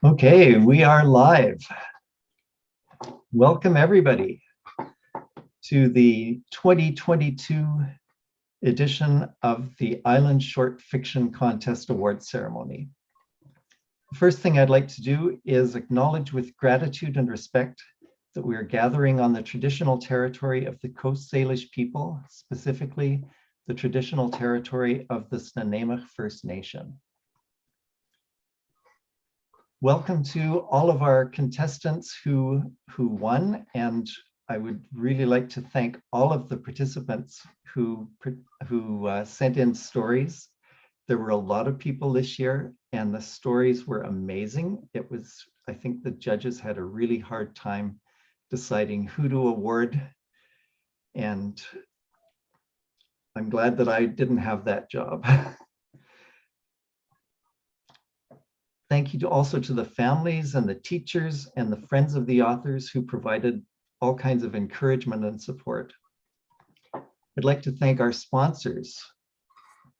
Okay, we are live. Welcome everybody to the 2022 edition of the Island Short Fiction Contest Awards ceremony. The first thing I'd like to do is acknowledge with gratitude and respect that we are gathering on the traditional territory of the Coast Salish people, specifically the traditional territory of the Nanaimo First Nation. Welcome to all of our contestants who won, and I would really like to thank all of the participants who sent in stories. There were a lot of people this year, and the stories were amazing. I think the judges had a really hard time deciding who to award, and I'm glad that I didn't have that job. Thank you also to the families and the teachers and the friends of the authors who provided all kinds of encouragement and support. I'd like to thank our sponsors,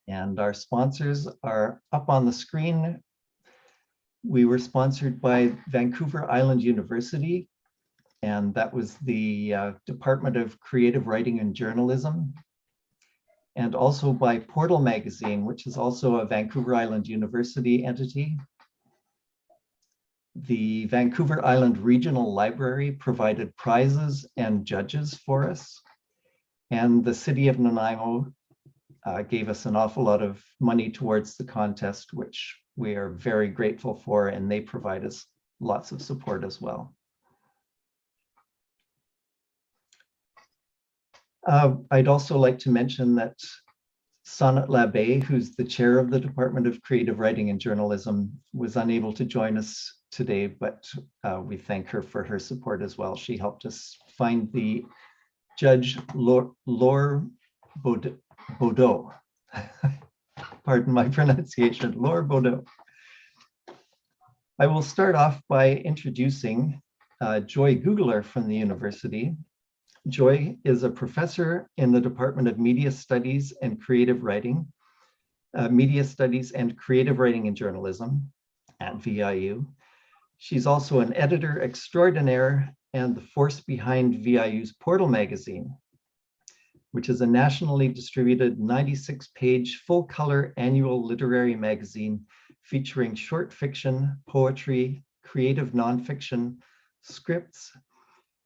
and our sponsors are up on the screen. We were sponsored by Vancouver Island University, and that was the Department of Creative Writing and Journalism, and also by Portal Magazine, which is also a Vancouver Island University entity. The Vancouver Island Regional Library provided prizes and judges for us. And the city of Nanaimo gave us an awful lot of money towards the contest, which we are very grateful for, and they provide us lots of support as well. I'd also like to mention that Sonnet Labbé, who's the chair of the Department of Creative Writing and Journalism, was unable to join us today, but we thank her for her support as well. She helped us find the judge, Laure Baudot. Pardon my pronunciation, Laure Baudot. I will start off by introducing Joy Googler from the university. Joy is a professor in the Department of Media Studies and Creative Writing, Media Studies and Creative Writing and Journalism at VIU. She's also an editor extraordinaire and the force behind VIU's Portal Magazine, which is a nationally distributed 96-page full-color annual literary magazine featuring short fiction, poetry, creative nonfiction, scripts,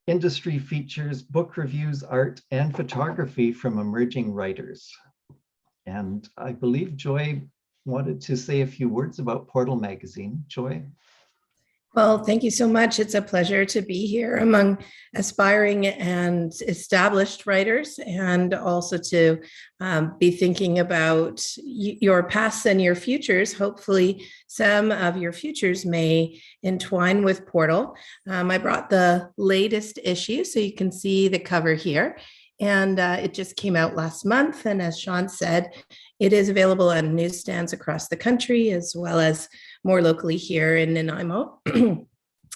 industry features, book reviews, art, and photography from emerging writers. And I believe Joy wanted to say a few words about Portal Magazine. Joy? Well, thank you so much. It's a pleasure to be here among aspiring and established writers, and also to be thinking about your pasts and your futures. Hopefully, some of your futures may entwine with Portal. I brought the latest issue, so you can see the cover here. And it just came out last month. And as Sean said, it is available on newsstands across the country, as well as more locally here in Nanaimo.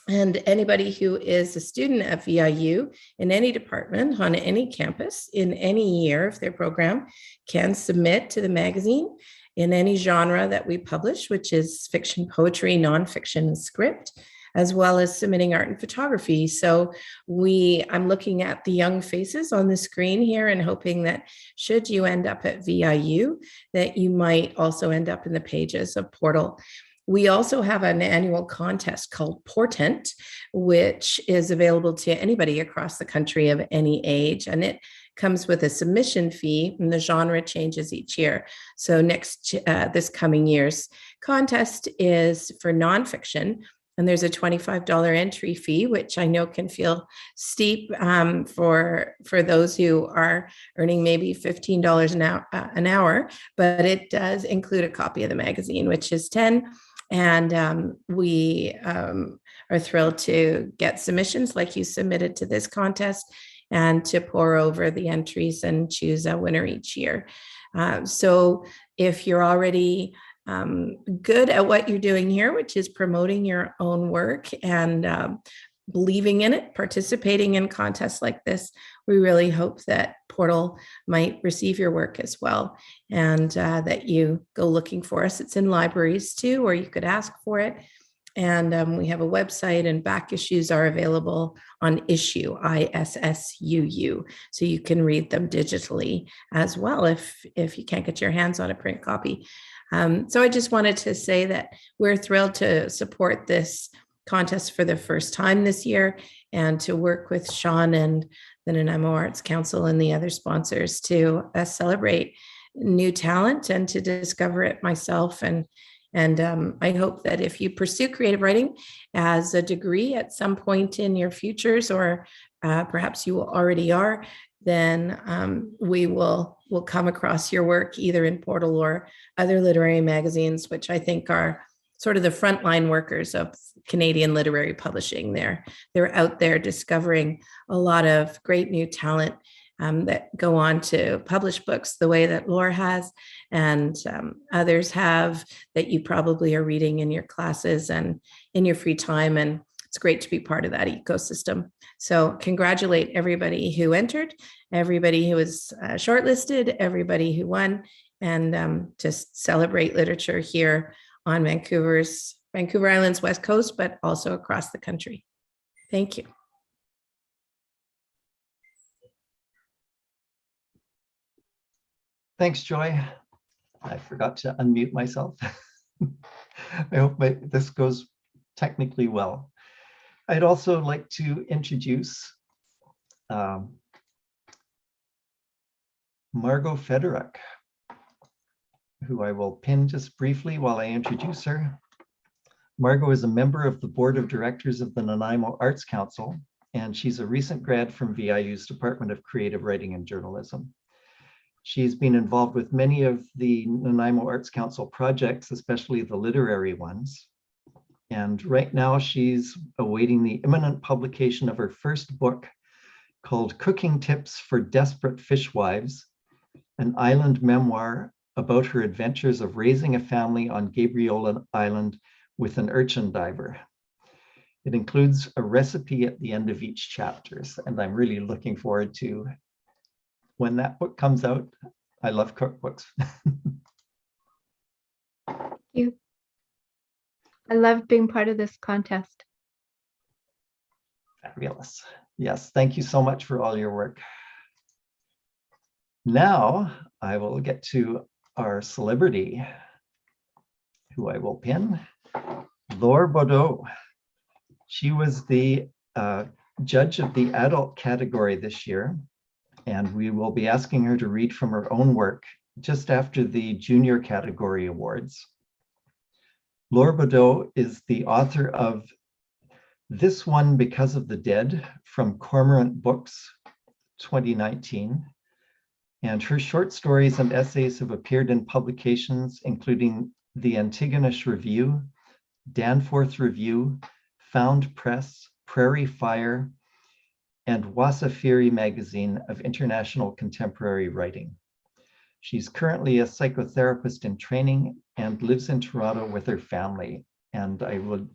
And anybody who is a student at VIU in any department on any campus in any year of their program can submit to the magazine in any genre that we publish, which is fiction, poetry, nonfiction, and script, as well as submitting art and photography. So I'm looking at the young faces on the screen here and hoping that should you end up at VIU, that you might also end up in the pages of Portal. We also have an annual contest called Portent, which is available to anybody across the country of any age, and it comes with a submission fee, and the genre changes each year. So this coming year's contest is for nonfiction, and there's a $25 entry fee, which I know can feel steep for those who are earning maybe $15 an hour, but it does include a copy of the magazine, which is $10. And we are thrilled to get submissions like you submitted to this contest, and to pour over the entries and choose a winner each year. So if you're already good at what you're doing here, which is promoting your own work and believing in it, participating in contests like this, we really hope that Portal might receive your work as well, and that you go looking for us. It's in libraries too, or you could ask for it. And we have a website, and back issues are available on Issue, ISSUU. So you can read them digitally as well if you can't get your hands on a print copy. So I just wanted to say that we're thrilled to support this contest for the first time this year, and to work with Sean and the Nanaimo Arts Council and the other sponsors to celebrate new talent and to discover it myself. And I hope that if you pursue creative writing as a degree at some point in your futures, or perhaps you already are, then we'll come across your work either in Portal or other literary magazines, which I think are sort of the frontline workers of Canadian literary publishing. They're out there discovering a lot of great new talent that go on to publish books the way that Laure has, and others have, that you probably are reading in your classes and in your free time. And it's great to be part of that ecosystem. So congratulate everybody who entered, everybody who was shortlisted, everybody who won, and just celebrate literature here on Vancouver Island's West Coast, but also across the country. Thank you. Thanks, Joy. I forgot to unmute myself. I hope this goes technically well. I'd also like to introduce Margot Federuk, who I will pin just briefly while I introduce her. Margot is a member of the board of directors of the Nanaimo Arts Council, and she's a recent grad from VIU's Department of Creative Writing and Journalism. She's been involved with many of the Nanaimo Arts Council projects, especially the literary ones. And right now she's awaiting the imminent publication of her first book called Cooking Tips for Desperate Fishwives, an island memoir about her adventures of raising a family on Gabriola Island with an urchin diver. It includes a recipe at the end of each chapter, and I'm really looking forward to when that book comes out. I love cookbooks. Thank you. I love being part of this contest. Fabulous. Yes, thank you so much for all your work. Now I will get to our celebrity, who I will pin, Laure Baudot. She was the judge of the adult category this year, and we will be asking her to read from her own work just after the junior category awards. Laure Baudot is the author of This One Because of the Dead from Cormorant Books, 2019. And her short stories and essays have appeared in publications including the Antigonish Review, Danforth Review, Found Press, Prairie Fire, and Wasafiri Magazine of International Contemporary Writing. She's currently a psychotherapist in training and lives in Toronto with her family. And I would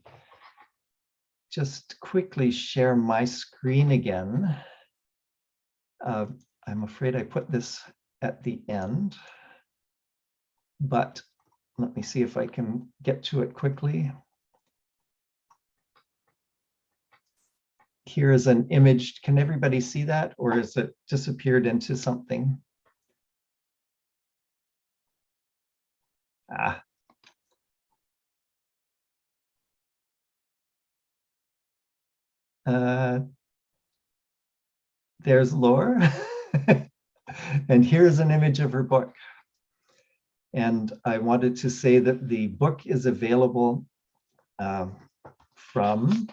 just quickly share my screen again. I'm afraid I put this at the end, but let me see if I can get to it quickly. Here is an image. Can everybody see that, or has it disappeared into something? There's Laure. And here's an image of her book. And I wanted to say that the book is available from,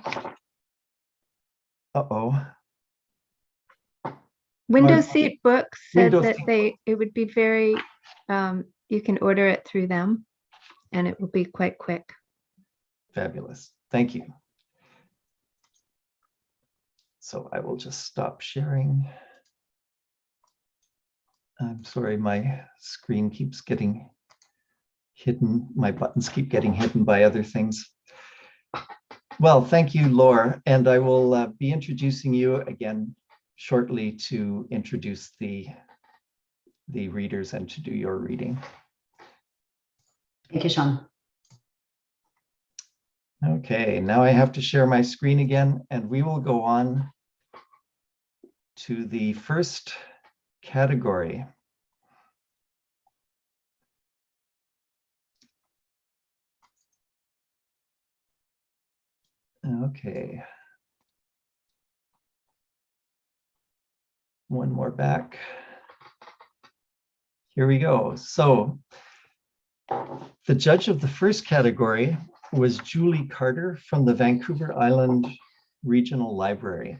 Window Seat Books said Window that Seat it would be very, you can order it through them and it will be quite quick. Fabulous. Thank you. So I will just stop sharing. I'm sorry, my screen keeps getting hidden. My buttons keep getting hidden by other things. Well, thank you, Laure. And I will be introducing you again shortly to introduce the readers and to do your reading. Thank you, Sean. Okay, now I have to share my screen again, and we will go on to the first category. Okay. One more back. Here we go. So the judge of the first category was Julie Carter from the Vancouver Island Regional Library.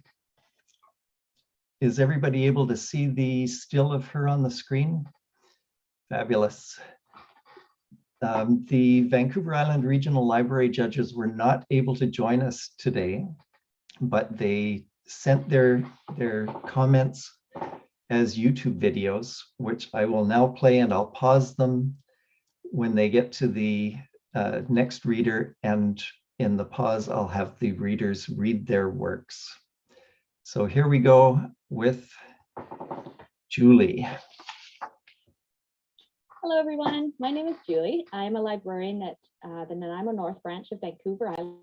Is everybody able to see the still of her on the screen? Fabulous. The Vancouver Island Regional Library judges were not able to join us today, but they sent their comments as YouTube videos, which I will now play, and I'll pause them when they get to the next reader, and in the pause, I'll have the readers read their works. So here we go with Julie. Hello, everyone. My name is Julie. I'm a librarian at the Nanaimo North Branch of Vancouver Island.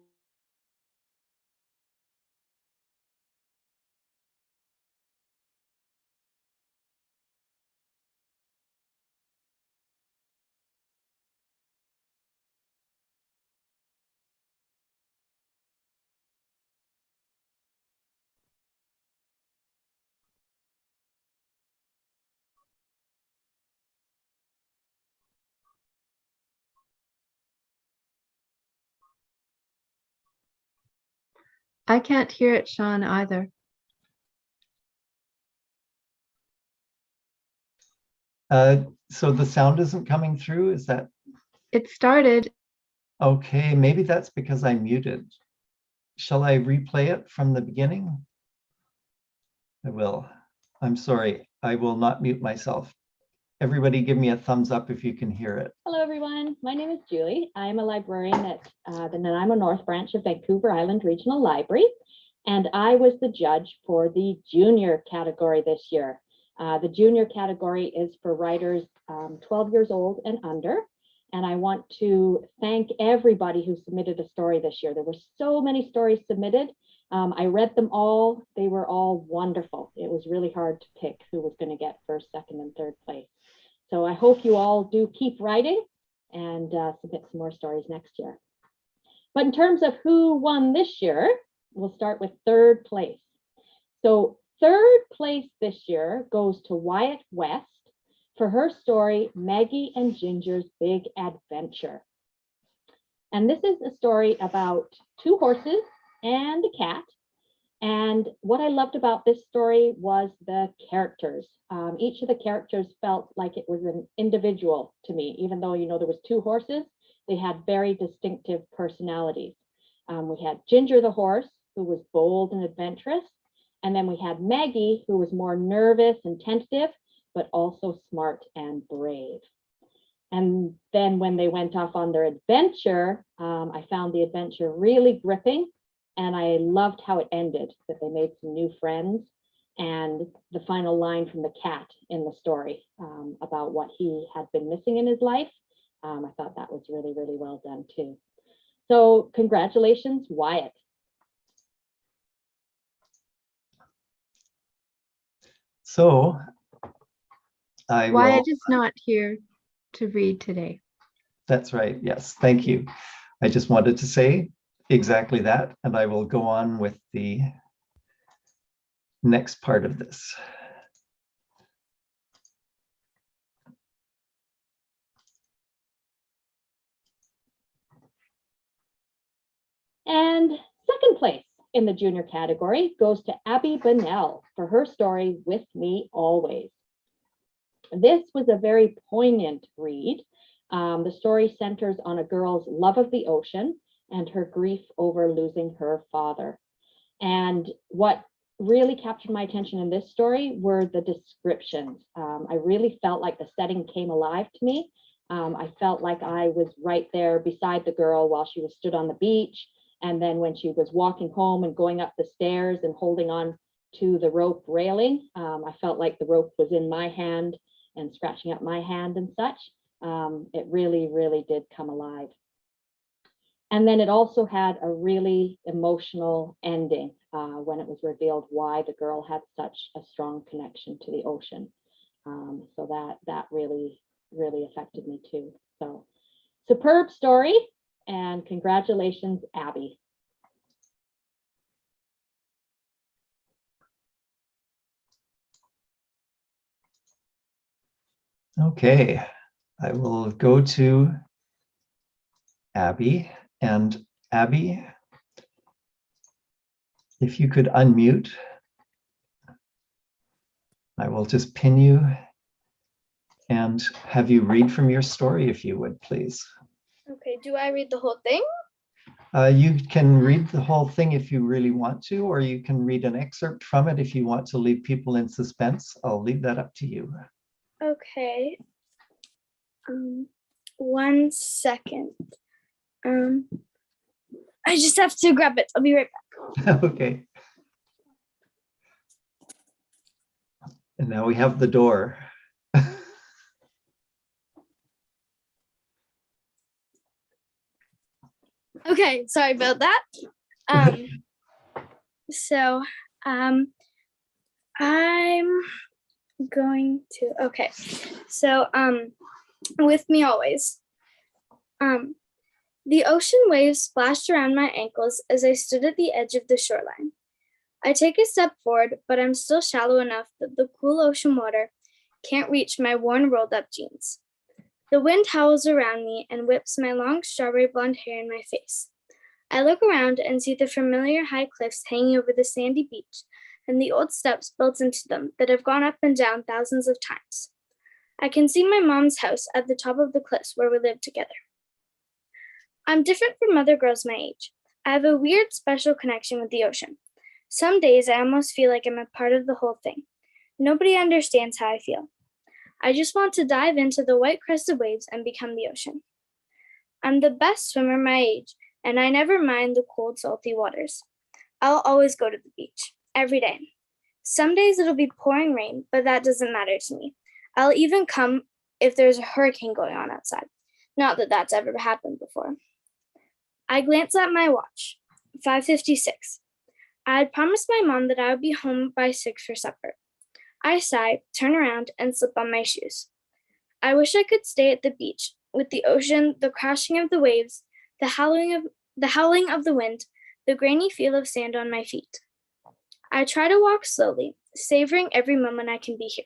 I can't hear it, Sean, either. So the sound isn't coming through, is that? It started. Okay, maybe that's because I muted. Shall I replay it from the beginning? I will. I'm sorry, I will not mute myself. Everybody give me a thumbs up if you can hear it. Hello, everyone. My name is Julie. I'm a librarian at the Nanaimo North Branch of Vancouver Island Regional Library, and I was the judge for the junior category this year. The junior category is for writers 12 years old and under, and I want to thank everybody who submitted a story this year. There were so many stories submitted. I read them all. They were all wonderful. It was really hard to pick who was going to get first, second, and third place. So I hope you all do keep writing and submit some more stories next year. But in terms of who won this year, we'll start with third place. So third place this year goes to Wyatt West for her story, Maggie and Ginger's Big Adventure. And this is a story about two horses and a cat. And what I loved about this story was the characters. Each of the characters felt like it was an individual to me, even though, you know, there was two horses, they had very distinctive personalities. We had Ginger the horse, who was bold and adventurous. And then we had Maggie, who was more nervous and tentative, but also smart and brave. And then when they went off on their adventure, I found the adventure really gripping. And I loved how it ended, that they made some new friends, and the final line from the cat in the story about what he had been missing in his life. I thought that was really, really well done too. So congratulations, Wyatt. So Wyatt is not here to read today. That's right. Yes, thank you. I just wanted to say exactly that, and I will go on with the next part of this. And second place in the junior category goes to Abby Bunnell for her story, With Me Always. This was a very poignant read. The story centers on a girl's love of the ocean and her grief over losing her father. And what really captured my attention in this story were the descriptions. I really felt like the setting came alive to me. I felt like I was right there beside the girl while she was stood on the beach. And then when she was walking home and going up the stairs and holding on to the rope railing, I felt like the rope was in my hand and scratching up my hand and such. It really, really did come alive. And then it also had a really emotional ending when it was revealed why the girl had such a strong connection to the ocean. So that really, really affected me too. So superb story, and congratulations, Abby. Okay, I will go to Abby. And Abby, if you could unmute, I will just pin you and have you read from your story, if you would, please. Okay, do I read the whole thing? You can read the whole thing if you really want to, or you can read an excerpt from it if you want to leave people in suspense. I'll leave that up to you. Okay. 1 second. I just have to grab it. I'll be right back. Okay. And now we have the door. Okay, sorry about that. So I'm going to, okay. So with me always. The ocean waves splashed around my ankles as I stood at the edge of the shoreline. I take a step forward, but I'm still shallow enough that the cool ocean water can't reach my worn, rolled up jeans. The wind howls around me and whips my long strawberry blonde hair in my face. I look around and see the familiar high cliffs hanging over the sandy beach and the old steps built into them that have gone up and down thousands of times. I can see my mom's house at the top of the cliffs where we live together. I'm different from other girls my age. I have a weird, special connection with the ocean. Some days I almost feel like I'm a part of the whole thing. Nobody understands how I feel. I just want to dive into the white crested waves and become the ocean. I'm the best swimmer my age, and I never mind the cold, salty waters. I'll always go to the beach, every day. Some days it'll be pouring rain, but that doesn't matter to me. I'll even come if there's a hurricane going on outside. Not that that's ever happened before. I glance at my watch, 5:56. I had promised my mom that I would be home by 6 for supper. I sigh, turn around, and slip on my shoes. I wish I could stay at the beach, with the ocean, the crashing of the waves, the howling of the wind, the grainy feel of sand on my feet. I try to walk slowly, savoring every moment I can be here.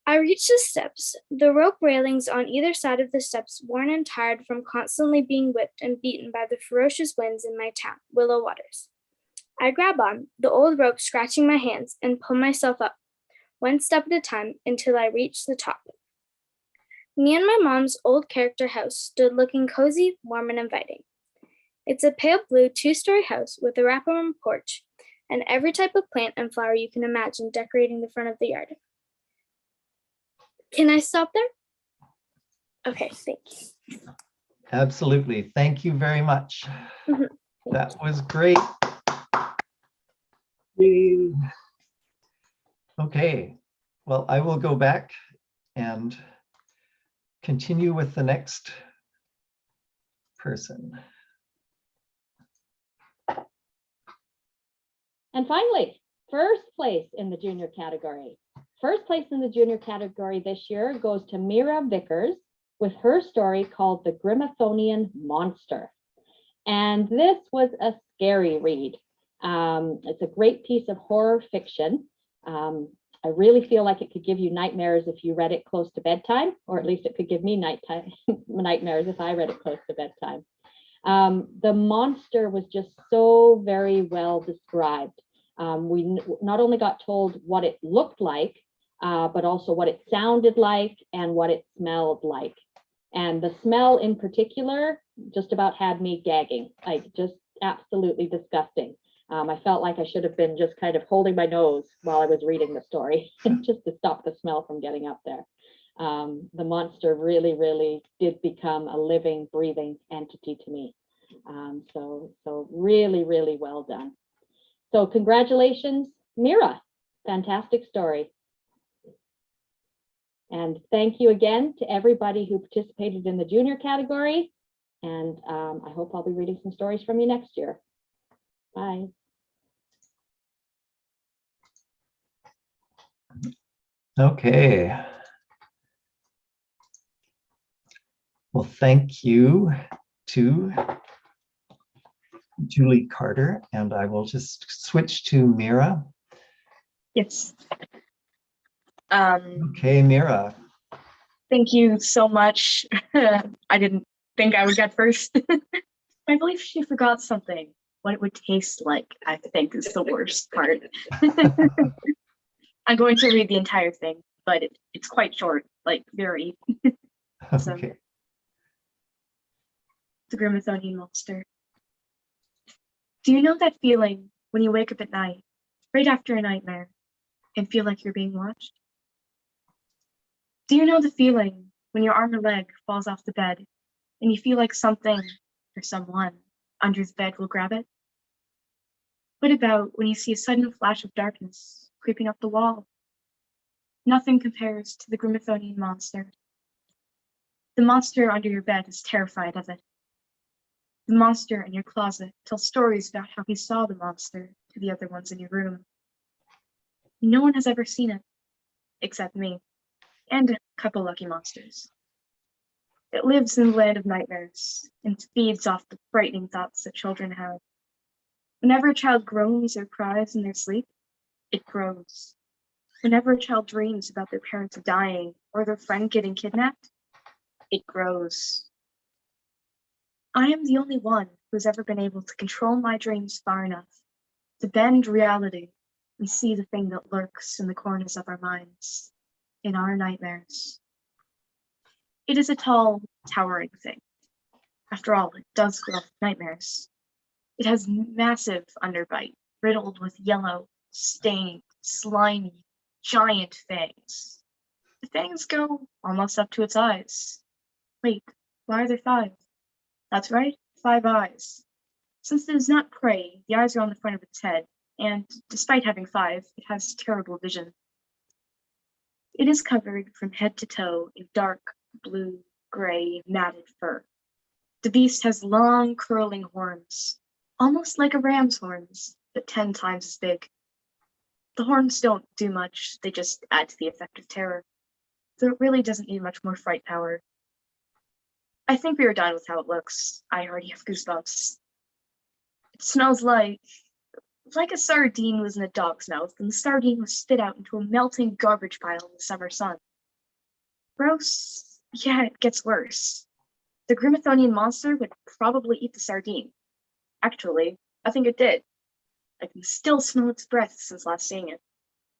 I reach the steps, the rope railings on either side of the steps worn and tired from constantly being whipped and beaten by the ferocious winds in my town, Willow Waters. I grab on, the old rope scratching my hands, and pull myself up, one step at a time, until I reach the top. Me and my mom's old character house stood looking cozy, warm, and inviting. It's a pale blue 2-story house with a wraparound porch and every type of plant and flower you can imagine decorating the front of the yard. Can I stop there? Okay, thank you. Absolutely. Thank you very much. That was great. Yay. Okay, well, I will go back and continue with the next person. And finally, first place in the junior category. First place in the junior category this year goes to Mira Vickers with her story called The Grimmathonian Monster. And this was a scary read. It's a great piece of horror fiction. I really feel like it could give you nightmares if you read it close to bedtime, or at least it could give me nightmares if I read it close to bedtime. The monster was just so very well described. We not only got told what it looked like, but also what it sounded like and what it smelled like. And the smell in particular just about had me gagging, like just absolutely disgusting. I felt like I should have been just kind of holding my nose while I was reading the story just to stop the smell from getting up there. The monster really, really did become a living, breathing entity to me. So really, really well done. So congratulations, Mira. Fantastic story. And thank you again to everybody who participated in the junior category. And I hope I'll be reading some stories from you next year. Bye. Okay. Well, thank you to Julie Carter, and I will just switch to Mira. Yes. Okay, Mira. Thank you so much. I didn't think I would get first. I believe she forgot something. What it would taste like, I think, is the worst part. I'm going to read the entire thing, but it's quite short, like very. So, Okay. the Grimethonian monster. Do you know that feeling when you wake up at night, right after a nightmare, and feel like you're being watched? Do you know the feeling when your arm or leg falls off the bed and you feel like something or someone under the bed will grab it? What about when you see a sudden flash of darkness creeping up the wall? Nothing compares to the Grimethonian monster. The monster under your bed is terrified of it. The monster in your closet tells stories about how he saw the monster to the other ones in your room. No one has ever seen it, except me, and a couple lucky monsters. It lives in the land of nightmares and feeds off the frightening thoughts that children have. Whenever a child groans or cries in their sleep, it grows. Whenever a child dreams about their parents dying or their friend getting kidnapped, it grows. I am the only one who has ever been able to control my dreams far enough to bend reality and see the thing that lurks in the corners of our minds, in our nightmares. It is a tall, towering thing. After all, it does grow up nightmares. It has massive underbite, riddled with yellow, stained, slimy, giant fangs. The fangs go almost up to its eyes. Wait, why are there 5? That's right, 5 eyes. Since it is not prey, the eyes are on the front of its head, and despite having 5, it has terrible vision. It is covered from head to toe in dark, blue, gray, matted fur. The beast has long, curling horns, almost like a ram's horns, but 10 times as big. The horns don't do much, they just add to the effect of terror, so it really doesn't need much more fright power. I think we are done with how it looks. I already have goosebumps. It smells like a sardine was in a dog's mouth, and the sardine was spit out into a melting garbage pile in the summer sun. Gross? Yeah, it gets worse. The Grimethonian monster would probably eat the sardine. Actually, I think it did. I can still smell its breath since last seeing it.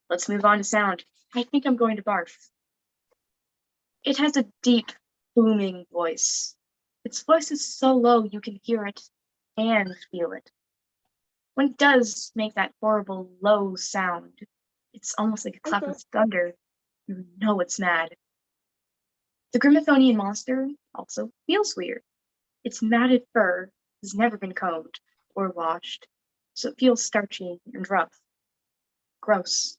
Let's move on to sound. I think I'm going to barf. It has a deep, booming voice. Its voice is so low you can hear it and feel it. When it does make that horrible low sound, it's almost like a clap of thunder. You know it's mad. The Grimethonian monster also feels weird. Its matted fur has never been combed or washed, so it feels starchy and rough. Gross.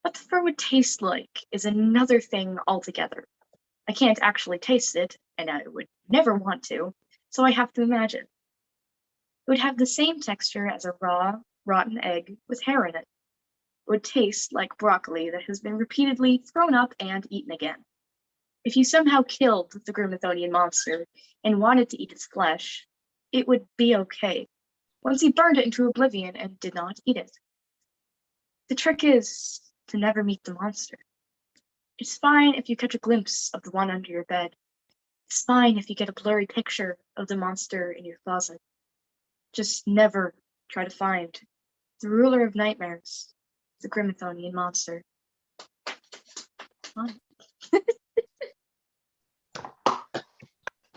What the fur would taste like is another thing altogether. I can't actually taste it, and I would never want to, so I have to imagine. It would have the same texture as a raw, rotten egg with hair in it. It would taste like broccoli that has been repeatedly thrown up and eaten again. If you somehow killed the Grimethonian monster and wanted to eat its flesh, it would be okay, once you burned it into oblivion and did not eat it. The trick is to never meet the monster. It's fine if you catch a glimpse of the one under your bed. It's fine if you get a blurry picture of the monster in your closet. Just never try to find the ruler of nightmares, the Grimethonian monster.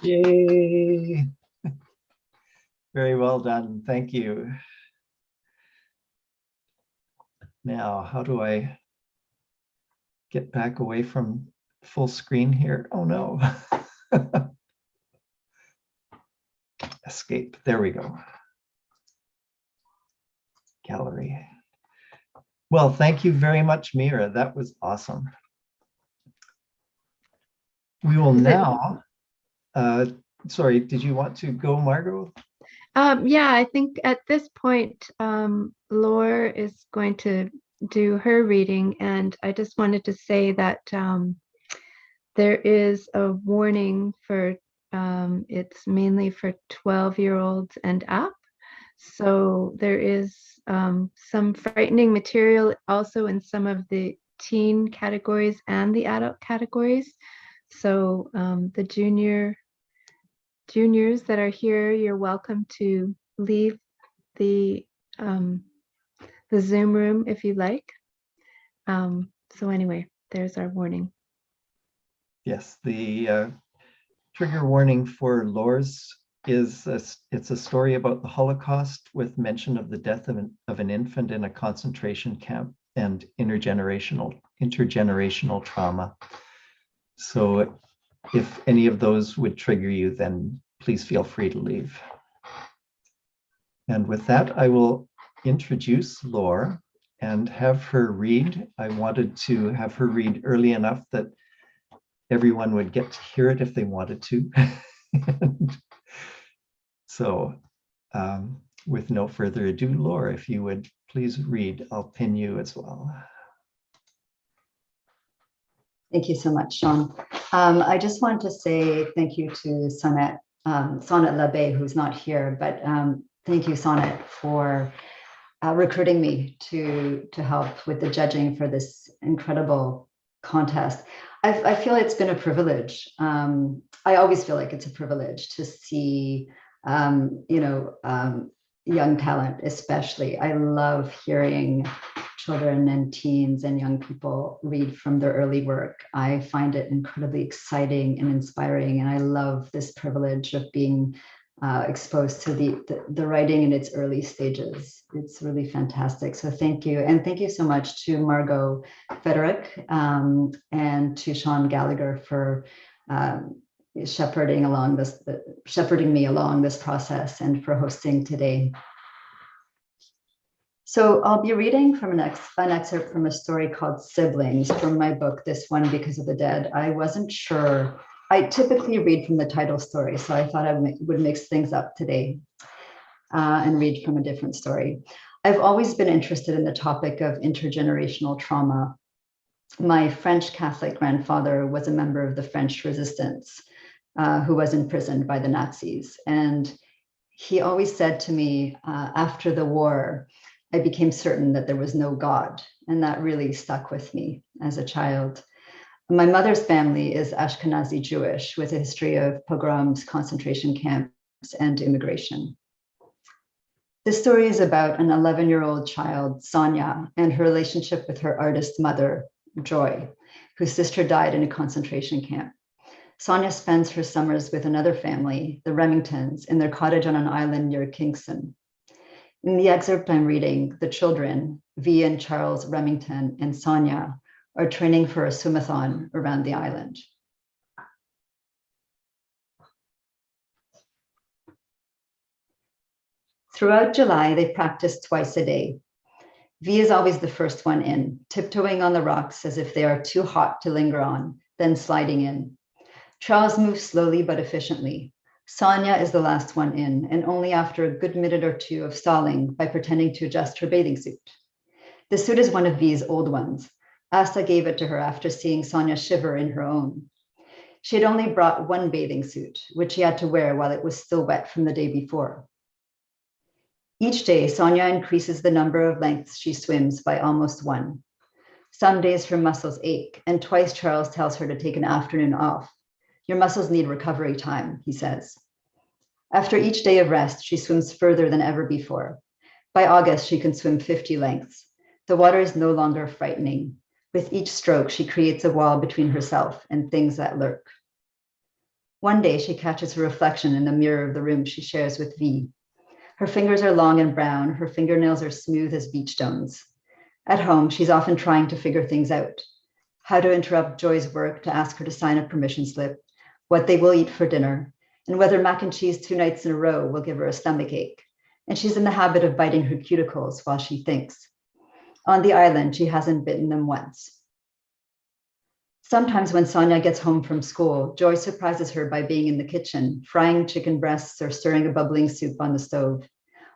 Yay. Very well done. Thank you. Now, how do I get back away from full screen here? Oh no. Escape. There we go. Gallery. Well, thank you very much, Mira. That was awesome. We will now sorry, did you want to go, Margot? Yeah, I think at this point, Laure is going to do her reading, and I just wanted to say that there is a warning for, it's mainly for 12-year-olds and up. So there is some frightening material also in some of the teen categories and the adult categories. So the juniors that are here, you're welcome to leave the Zoom room if you like. So anyway, there's our warning. Yes, the trigger warning for Laure's is it's a story about the Holocaust with mention of the death of an infant in a concentration camp and intergenerational trauma. So if any of those would trigger you, then please feel free to leave. And with that, I will introduce Laure and have her read. I wanted to have her read early enough that everyone would get to hear it if they wanted to. So with no further ado, Laure, if you would please read, I'll pin you as well. Thank you so much, Sean. I just want to say thank you to Sonnet Labe, who's not here, but thank you, Sonnet, for recruiting me to help with the judging for this incredible contest. I feel it's been a privilege. I always feel like it's a privilege to see, young talent, especially. I love hearing children and teens and young people read from their early work. I find it incredibly exciting and inspiring, and I love this privilege of being exposed to the writing in its early stages. It's really fantastic. So thank you. And thank you so much to Margot Frederick and to Sean Gallagher for shepherding me along this process and for hosting today. So I'll be reading from an excerpt from a story called Siblings from my book, This One Because of the Dead. I wasn't sure. I typically read from the title story, so I thought I would mix things up today and read from a different story. I've always been interested in the topic of intergenerational trauma. My French Catholic grandfather was a member of the French resistance who was imprisoned by the Nazis. And he always said to me, after the war, I became certain that there was no God. And that really stuck with me as a child. My mother's family is Ashkenazi Jewish with a history of pogroms, concentration camps, and immigration. This story is about an 11-year-old child, Sonia, and her relationship with her artist mother, Joy, whose sister died in a concentration camp. Sonia spends her summers with another family, the Remingtons, in their cottage on an island near Kingston. In the excerpt I'm reading, the children, V and Charles Remington and Sonia, are training for a swimathon around the island. Throughout July, they practice twice a day. V is always the first one in, tiptoeing on the rocks as if they are too hot to linger on, then sliding in. Charles moves slowly but efficiently. Sonia is the last one in, and only after a good minute or two of stalling by pretending to adjust her bathing suit. The suit is one of V's old ones. Asta gave it to her after seeing Sonia shiver in her own. She had only brought one bathing suit, which she had to wear while it was still wet from the day before. Each day, Sonia increases the number of lengths she swims by almost one. Some days her muscles ache, and twice Charles tells her to take an afternoon off. Your muscles need recovery time, he says. After each day of rest, she swims further than ever before. By August, she can swim 50 lengths. The water is no longer frightening. With each stroke, she creates a wall between herself and things that lurk. One day, she catches her reflection in the mirror of the room she shares with V. Her fingers are long and brown. Her fingernails are smooth as beach stones. At home, she's often trying to figure things out. How to interrupt Joy's work to ask her to sign a permission slip, what they will eat for dinner, and whether mac and cheese 2 nights in a row will give her a stomach ache. And she's in the habit of biting her cuticles while she thinks. On the island, she hasn't bitten them once. Sometimes when Sonia gets home from school, Joy surprises her by being in the kitchen, frying chicken breasts or stirring a bubbling soup on the stove.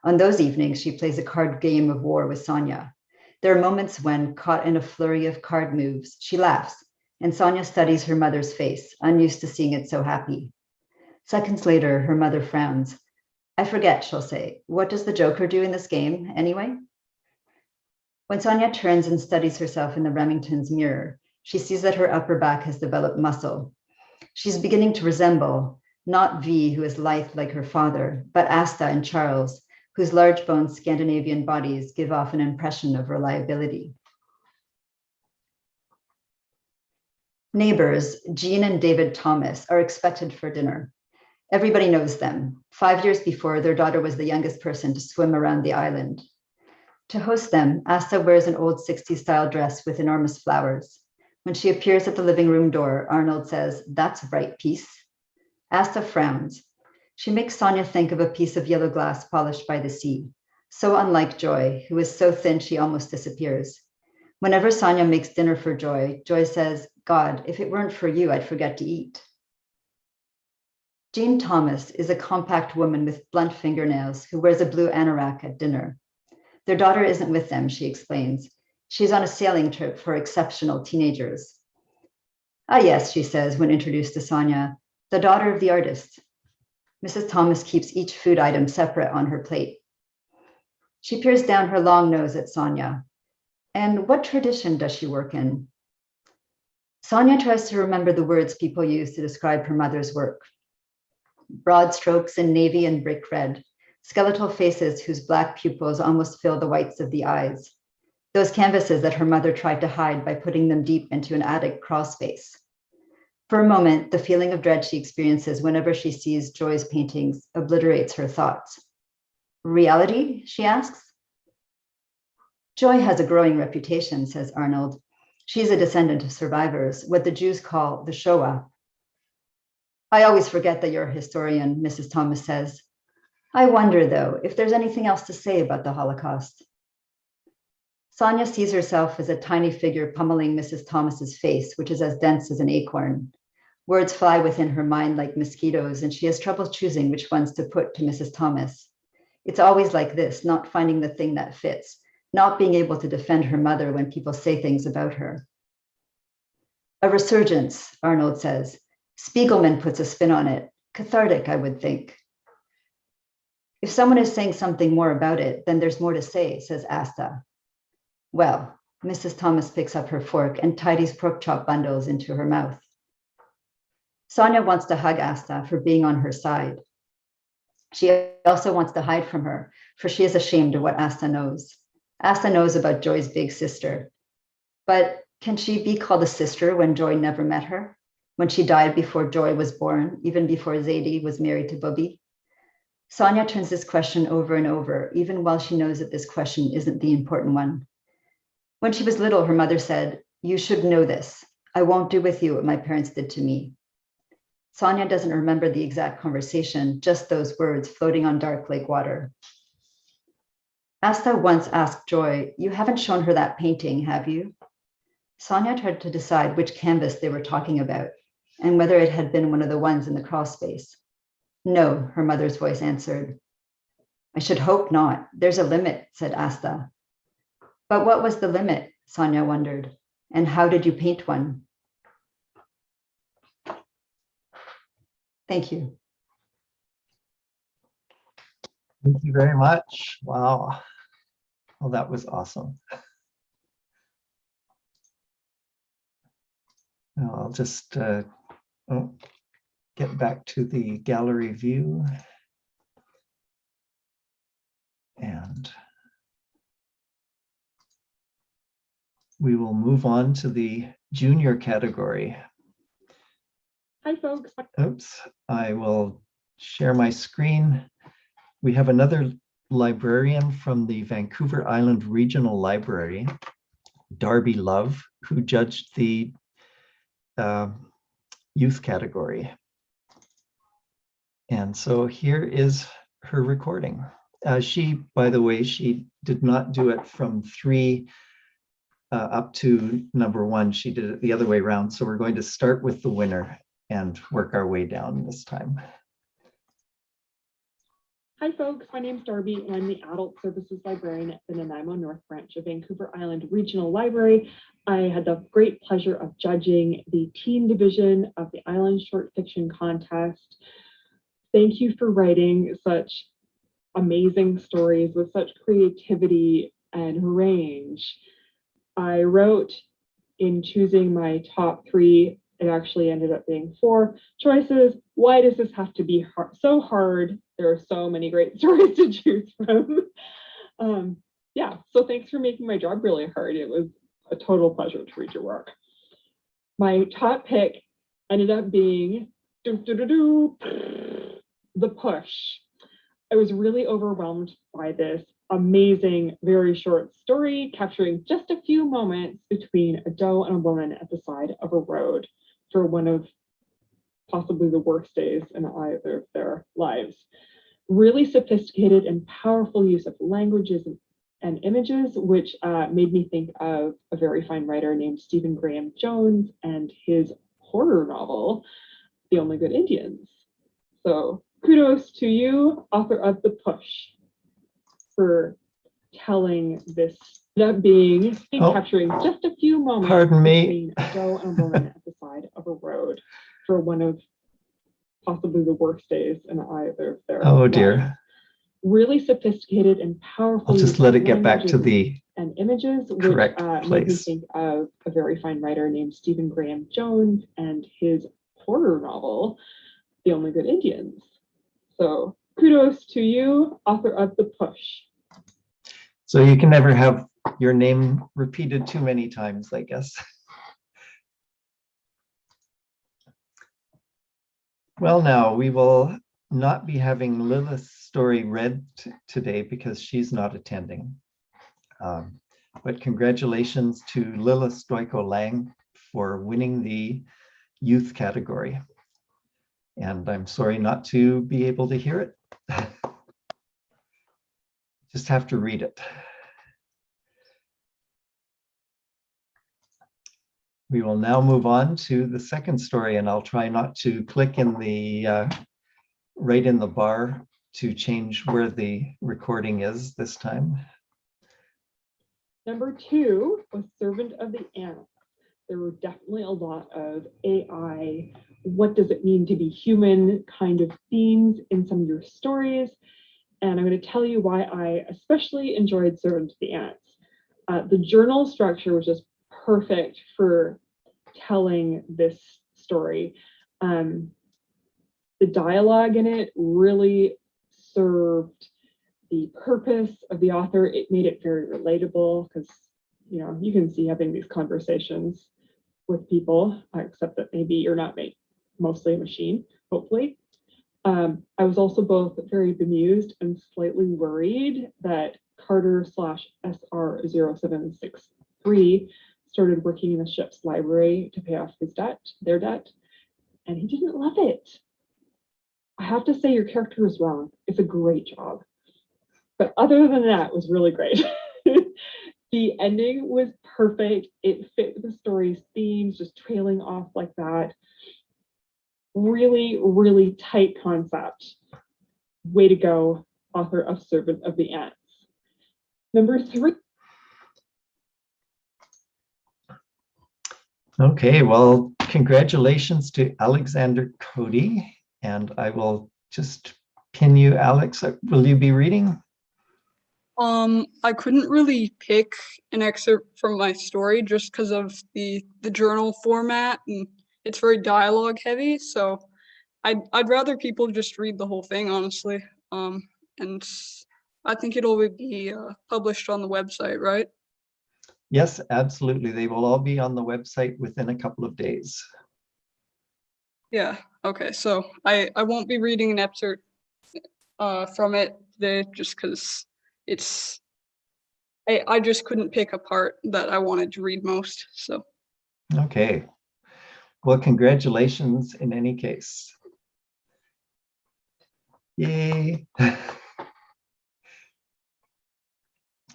On those evenings, she plays a card game of war with Sonia. There are moments when, caught in a flurry of card moves, she laughs, and Sonia studies her mother's face, unused to seeing it so happy. Seconds later, her mother frowns. I forget, she'll say. What does the Joker do in this game, anyway? When Sonia turns and studies herself in the Remington's mirror, she sees that her upper back has developed muscle. She's beginning to resemble, not V, who is lithe like her father, but Asta and Charles, whose large-boned Scandinavian bodies give off an impression of reliability. Neighbors, Jean and David Thomas, are expected for dinner. Everybody knows them. 5 years before, their daughter was the youngest person to swim around the island. To host them, Asta wears an old 60s-style dress with enormous flowers. When she appears at the living room door, Arnold says, "That's a bright piece." Asta frowns. She makes Sonia think of a piece of yellow glass polished by the sea, so unlike Joy, who is so thin she almost disappears. Whenever Sonia makes dinner for Joy, Joy says, "God, if it weren't for you, I'd forget to eat." Jean Thomas is a compact woman with blunt fingernails who wears a blue anorak at dinner. Their daughter isn't with them, she explains. She's on a sailing trip for exceptional teenagers. Ah, yes, she says when introduced to Sonia, the daughter of the artist. Mrs. Thomas keeps each food item separate on her plate. She peers down her long nose at Sonia. And what tradition does she work in? Sonia tries to remember the words people use to describe her mother's work. Broad strokes in navy and brick red, skeletal faces whose black pupils almost fill the whites of the eyes. Those canvases that her mother tried to hide by putting them deep into an attic crawl space. For a moment, the feeling of dread she experiences whenever she sees Joy's paintings obliterates her thoughts. Reality, she asks? Joy has a growing reputation, says Arnold. She's a descendant of survivors, what the Jews call the Shoah. I always forget that you're a historian, Mrs. Thomas says. I wonder, though, if there's anything else to say about the Holocaust. Sonia sees herself as a tiny figure pummeling Mrs. Thomas's face, which is as dense as an acorn. Words fly within her mind like mosquitoes, and she has trouble choosing which ones to put to Mrs. Thomas. It's always like this, not finding the thing that fits, not being able to defend her mother when people say things about her. A resurgence, Arnold says. Spiegelman puts a spin on it. Cathartic, I would think. If someone is saying something more about it, then there's more to say, says Asta. Well, Mrs. Thomas picks up her fork and tidies pork chop bundles into her mouth. Sonia wants to hug Asta for being on her side. She also wants to hide from her, for she is ashamed of what Asta knows. Asta knows about Joy's big sister. But can she be called a sister when Joy never met her? When she died before Joy was born, even before Zadie was married to Bubby? Sonia turns this question over and over, even while she knows that this question isn't the important one. When she was little, her mother said, "You should know this. I won't do with you what my parents did to me." Sonia doesn't remember the exact conversation, just those words floating on dark lake water. Asta once asked Joy, "You haven't shown her that painting, have you?" Sonia tried to decide which canvas they were talking about and whether it had been one of the ones in the crawl space. "No," her mother's voice answered. "I should hope not. There's a limit," said Asta. But what was the limit, Sonia wondered, and how did you paint one? Thank you. Thank you very much. Wow. Well, that was awesome. Now I'll just get back to the gallery view. And we will move on to the junior category. Hi, folks. Oops, I will share my screen. We have another librarian from the Vancouver Island Regional Library, Darby Love, who judged the youth category. And so here is her recording. She, by the way, she did not do it from 3 up to number 1. She did it the other way around. So we're going to start with the winner and work our way down this time. Hi folks, my name is Darby and I'm the Adult Services Librarian at the Nanaimo North Branch of Vancouver Island Regional Library. I had the great pleasure of judging the teen division of the Island Short Fiction Contest. Thank you for writing such amazing stories with such creativity and range. I wrote, in choosing my top 3, it actually ended up being 4 choices. Why does this have to be so hard? There are so many great stories to choose from. Yeah, so thanks for making my job really hard. It was a total pleasure to read your work. My top pick ended up being The Push. I was really overwhelmed by this amazing, very short story capturing just a few moments between a doe and a woman at the side of a road for one of possibly the worst days in either of their lives. Really sophisticated and powerful use of languages and images, which made me think of a very fine writer named Stephen Graham Jones and his horror novel, The Only Good Indians. So kudos to you, author of The Push, for telling this, capturing just a few moments between a doe and a woman at the side of a road for one of possibly the worst days in either of their lives. Dear. Really sophisticated and powerful. I'll just let it get back to the and images, correct which place. made me think of a very fine writer named Stephen Graham Jones and his horror novel, The Only Good Indians. So kudos to you, author of The Push. So you can never have your name repeated too many times, I guess. Well, now we will not be having Lilith's story read today because she's not attending. But congratulations to Lilith Stoico-Lang for winning the youth category. And I'm sorry not to be able to hear it. Just have to read it. We will now move on to the second story, and I'll try not to click in the right in the bar to change where the recording is this time. Number 2 was Servant of the Ants. There were definitely a lot of AI, what does it mean to be human kind of themes in some of your stories. And I'm going to tell you why I especially enjoyed Servant of the Ants. The journal structure was just perfect for telling this story. The dialogue in it really served the purpose of the author. It made it very relatable because, you know, you can see having these conversations with people, except that maybe you're not mostly a machine, hopefully. I was also both very bemused and slightly worried that Carter/SR0763 started working in the ship's library to pay off their debt, and he didn't love it. I have to say your character is wrong. It's a great job. But other than that, it was really great. The ending was perfect. It fit with the story's themes, just trailing off like that. Really, really tight concept. Way to go, author of Servant of the Ants. Number 3. Okay, well, congratulations to Alexander Cody, and I will just pin you, Alex. Will you be reading? I couldn't really pick an excerpt from my story just because of the journal format, and it's very dialogue heavy, so I'd rather people just read the whole thing, honestly. And I think it'll be published on the website, right? Yes, absolutely. They will all be on the website within a couple of days. Yeah, okay, so I won't be reading an excerpt from it today just because I just couldn't pick a part that I wanted to read most, so. Okay. Well, congratulations in any case. Yay.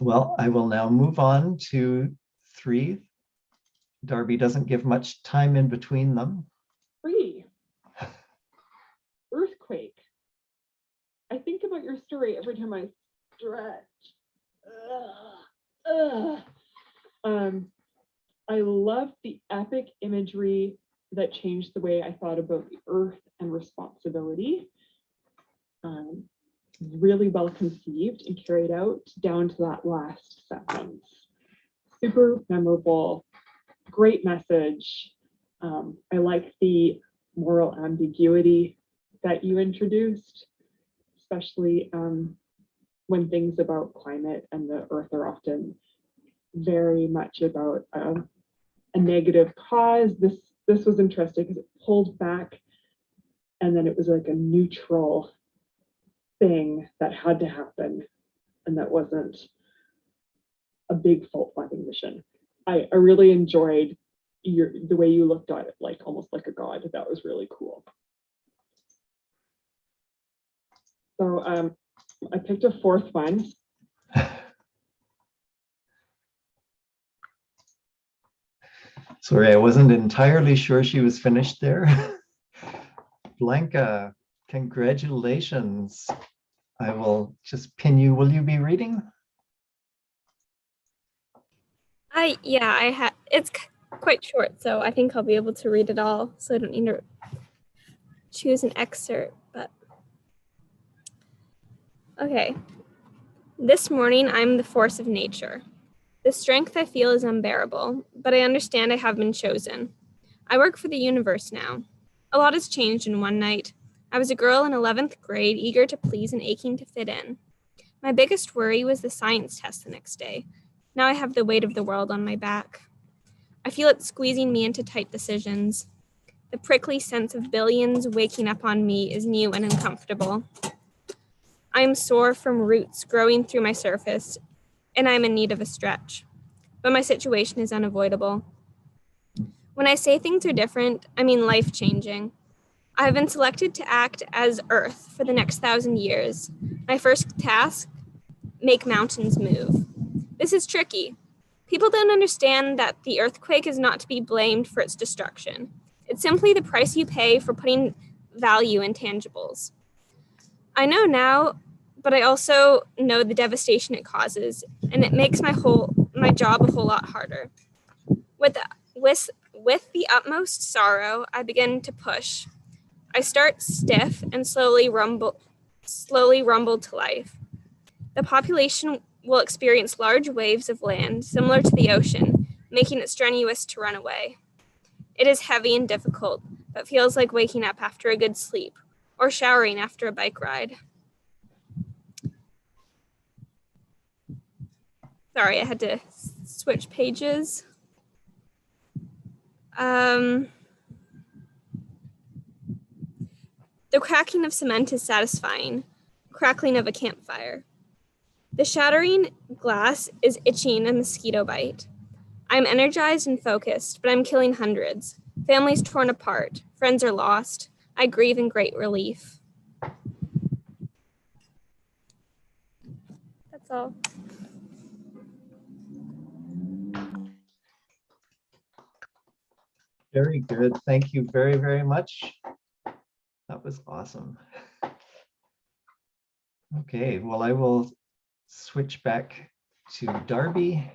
Well, I will now move on to 3. Darby doesn't give much time in between them. 3. Earthquake. I think about your story every time I stretch. I love the epic imagery that changed the way I thought about the earth and responsibility. Really well conceived and carried out down to that last sentence. Super memorable, great message. I like the moral ambiguity that you introduced, especially when things about climate and the earth are often very much about a negative cause. This was interesting because it pulled back and then it was like a neutral thing that had to happen and that wasn't a big fault-finding mission. I really enjoyed the way you looked at it, like almost like a god. That was really cool. So I picked a 4th one. Sorry, I wasn't entirely sure she was finished there. Blanca, congratulations. I will just pin you. Will you be reading? It's quite short, so I think I'll be able to read it all, so I don't need to choose an excerpt, but okay. This morning, I'm the force of nature. The strength I feel is unbearable, but I understand I have been chosen. I work for the universe now. A lot has changed in one night. I was a girl in 11th grade, eager to please and aching to fit in. My biggest worry was the science test the next day. Now I have the weight of the world on my back. I feel it squeezing me into tight decisions. The prickly sense of billions waking up on me is new and uncomfortable. I am sore from roots growing through my surface, and I am in need of a stretch. But my situation is unavoidable. When I say things are different, I mean life-changing. I have been selected to act as Earth for the next 1,000 years. My first task, make mountains move. This is tricky. People don't understand that the earthquake is not to be blamed for its destruction. It's simply the price you pay for putting value in tangibles. I know now, but I also know the devastation it causes, and it makes my job a whole lot harder. With the utmost sorrow, I begin to push. I start stiff and slowly rumble to life. The population will experience large waves of land similar to the ocean, making it strenuous to run away. It is heavy and difficult, but feels like waking up after a good sleep or showering after a bike ride. Sorry, I had to switch pages. The cracking of cement is satisfying, crackling of a campfire. The shattering glass is itching a mosquito bite. I'm energized and focused, but I'm killing hundreds. Families torn apart, friends are lost. I grieve in great relief. That's all. Very good. Thank you very, very much. That was awesome. Okay, well, I will switch back to Darby.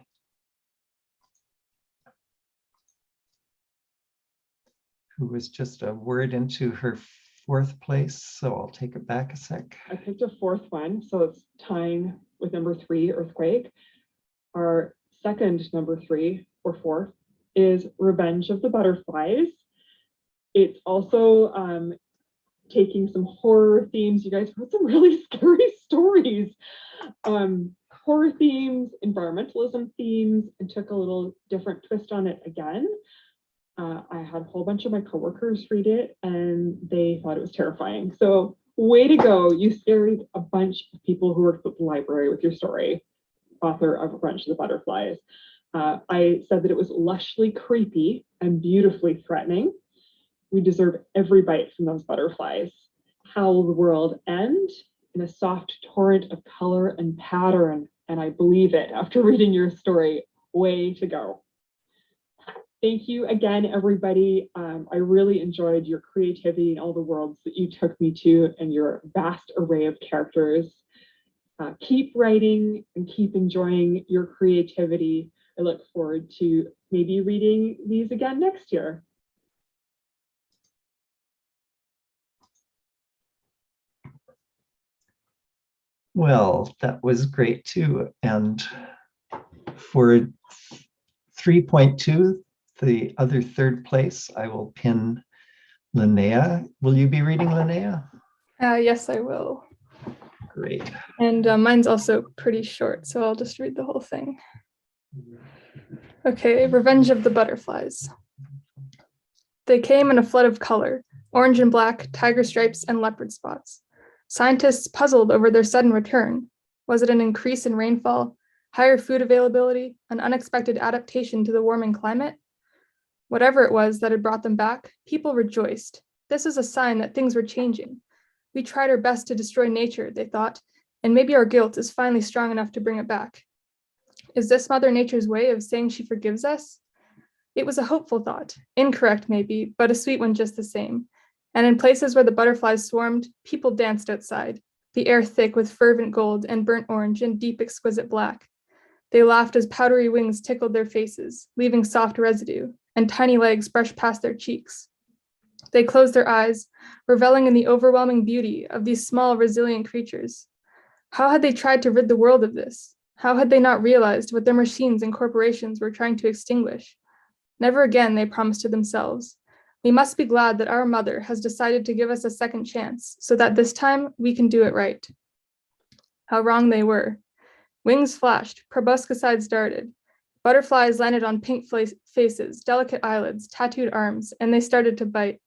Who was just a word into her 4th place, so I'll take it back a sec. I picked a 4th one, so it's tying with number 3, earthquake. Our second number 3 or 4 is Revenge of the Butterflies. It's also taking some horror themes. You guys wrote some really scary stories. Horror themes, environmentalism themes, and took a little different twist on it again. I had a whole bunch of my coworkers read it and they thought it was terrifying. So way to go. You scared a bunch of people who worked at the library with your story, author of Revenge of the Butterflies. I said that it was lushly creepy and beautifully threatening. We deserve every bite from those butterflies. How will the world end? In a soft torrent of color and pattern. And I believe it after reading your story. Way to go. Thank you again, everybody. I really enjoyed your creativity and all the worlds that you took me to and your vast array of characters. Keep writing and keep enjoying your creativity. I look forward to maybe reading these again next year. Well, that was great too. And for 3.2, the other third place, I will pin Linnea. Will you be reading, Linnea? Yes, I will. Great. And mine's also pretty short, so I'll just read the whole thing. Okay, Revenge of the Butterflies. They came in a flood of color, orange and black, tiger stripes, and leopard spots. Scientists puzzled over their sudden return. Was it an increase in rainfall, higher food availability, an unexpected adaptation to the warming climate? Whatever it was that had brought them back, people rejoiced. This was a sign that things were changing. We tried our best to destroy nature, they thought, and maybe our guilt is finally strong enough to bring it back. Is this Mother Nature's way of saying she forgives us? It was a hopeful thought, incorrect maybe, but a sweet one just the same. And in places where the butterflies swarmed, people danced outside, the air thick with fervent gold and burnt orange and deep exquisite black. They laughed as powdery wings tickled their faces, leaving soft residue, and tiny legs brushed past their cheeks. They closed their eyes, reveling in the overwhelming beauty of these small, resilient creatures. How had they tried to rid the world of this? How had they not realized what their machines and corporations were trying to extinguish? Never again, they promised to themselves. We must be glad that our mother has decided to give us a second chance, so that this time we can do it right. How wrong they were. Wings flashed, proboscides darted. Butterflies landed on pink faces, delicate eyelids, tattooed arms, and they started to bite.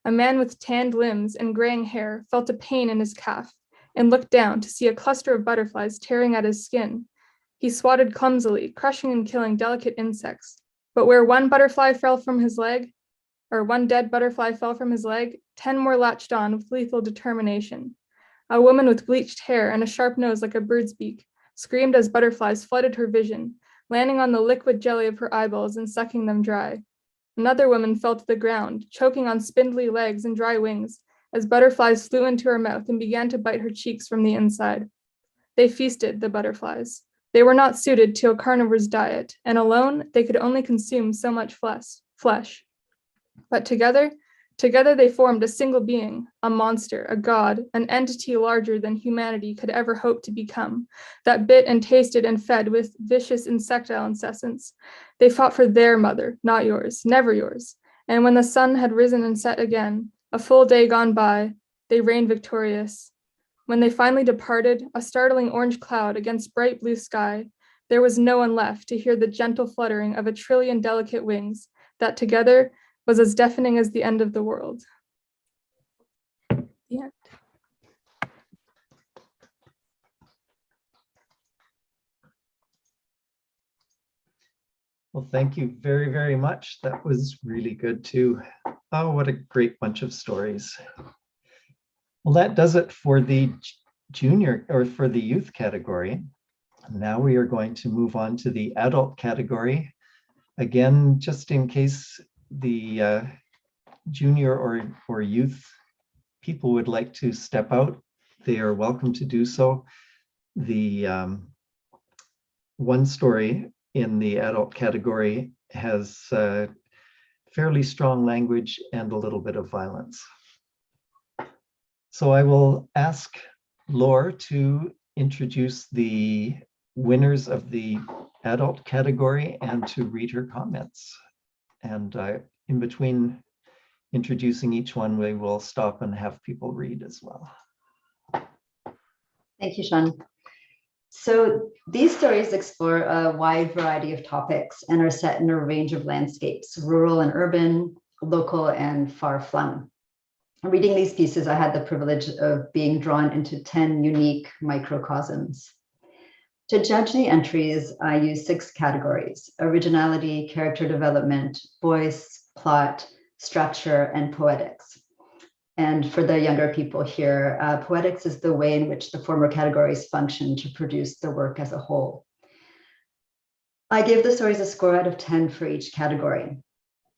A man with tanned limbs and graying hair felt a pain in his calf and looked down to see a cluster of butterflies tearing at his skin. He swatted clumsily, crushing and killing delicate insects. But where one dead butterfly fell from his leg, 10 more latched on with lethal determination. A woman with bleached hair and a sharp nose like a bird's beak screamed as butterflies flooded her vision, landing on the liquid jelly of her eyeballs and sucking them dry. Another woman fell to the ground, choking on spindly legs and dry wings, as butterflies flew into her mouth and began to bite her cheeks from the inside. They feasted, the butterflies. They were not suited to a carnivore's diet, and alone they could only consume so much flesh. But together they formed a single being, a monster, a god, an entity larger than humanity could ever hope to become, that bit and tasted and fed with vicious insectile incessance. They fought for their mother, not yours, never yours. And when the sun had risen and set again, a full day gone by, they reigned victorious. When they finally departed, a startling orange cloud against bright blue sky, there was no one left to hear the gentle fluttering of a trillion delicate wings that together was as deafening as the end of the world. The end. Well, thank you very, very much. That was really good too. Oh, what a great bunch of stories. Well, that does it for the junior or for the youth category. Now we are going to move on to the adult category. Again, just in case the junior or youth people would like to step out, they are welcome to do so. The one story in the adult category has fairly strong language and a little bit of violence. So I will ask Laure to introduce the winners of the adult category and to read her comments. And in between introducing each one, we will stop and have people read as well. Thank you, Sean. So these stories explore a wide variety of topics and are set in a range of landscapes, rural and urban, local and far-flung. Reading these pieces, I had the privilege of being drawn into 10 unique microcosms. To judge the entries, I used 6 categories: originality, character development, voice, plot, structure, and poetics. And for the younger people here, poetics is the way in which the former categories function to produce the work as a whole. I gave the stories a score out of 10 for each category.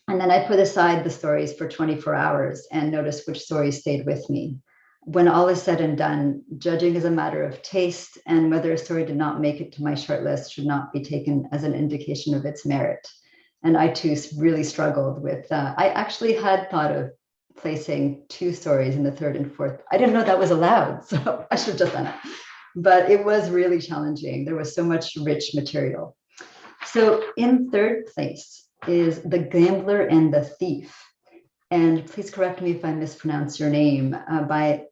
And then I put aside the stories for 24 hours and noticed which stories stayed with me. When all is said and done, judging is a matter of taste, and whether a story did not make it to my shortlist should not be taken as an indication of its merit. And I too really struggled with, I actually had thought of placing 2 stories in the 3rd and 4th. I didn't know that was allowed, so I should have just done it. But it was really challenging. There was so much rich material. So in 3rd place is The Gambler and the Thief. And please correct me if I mispronounce your name, by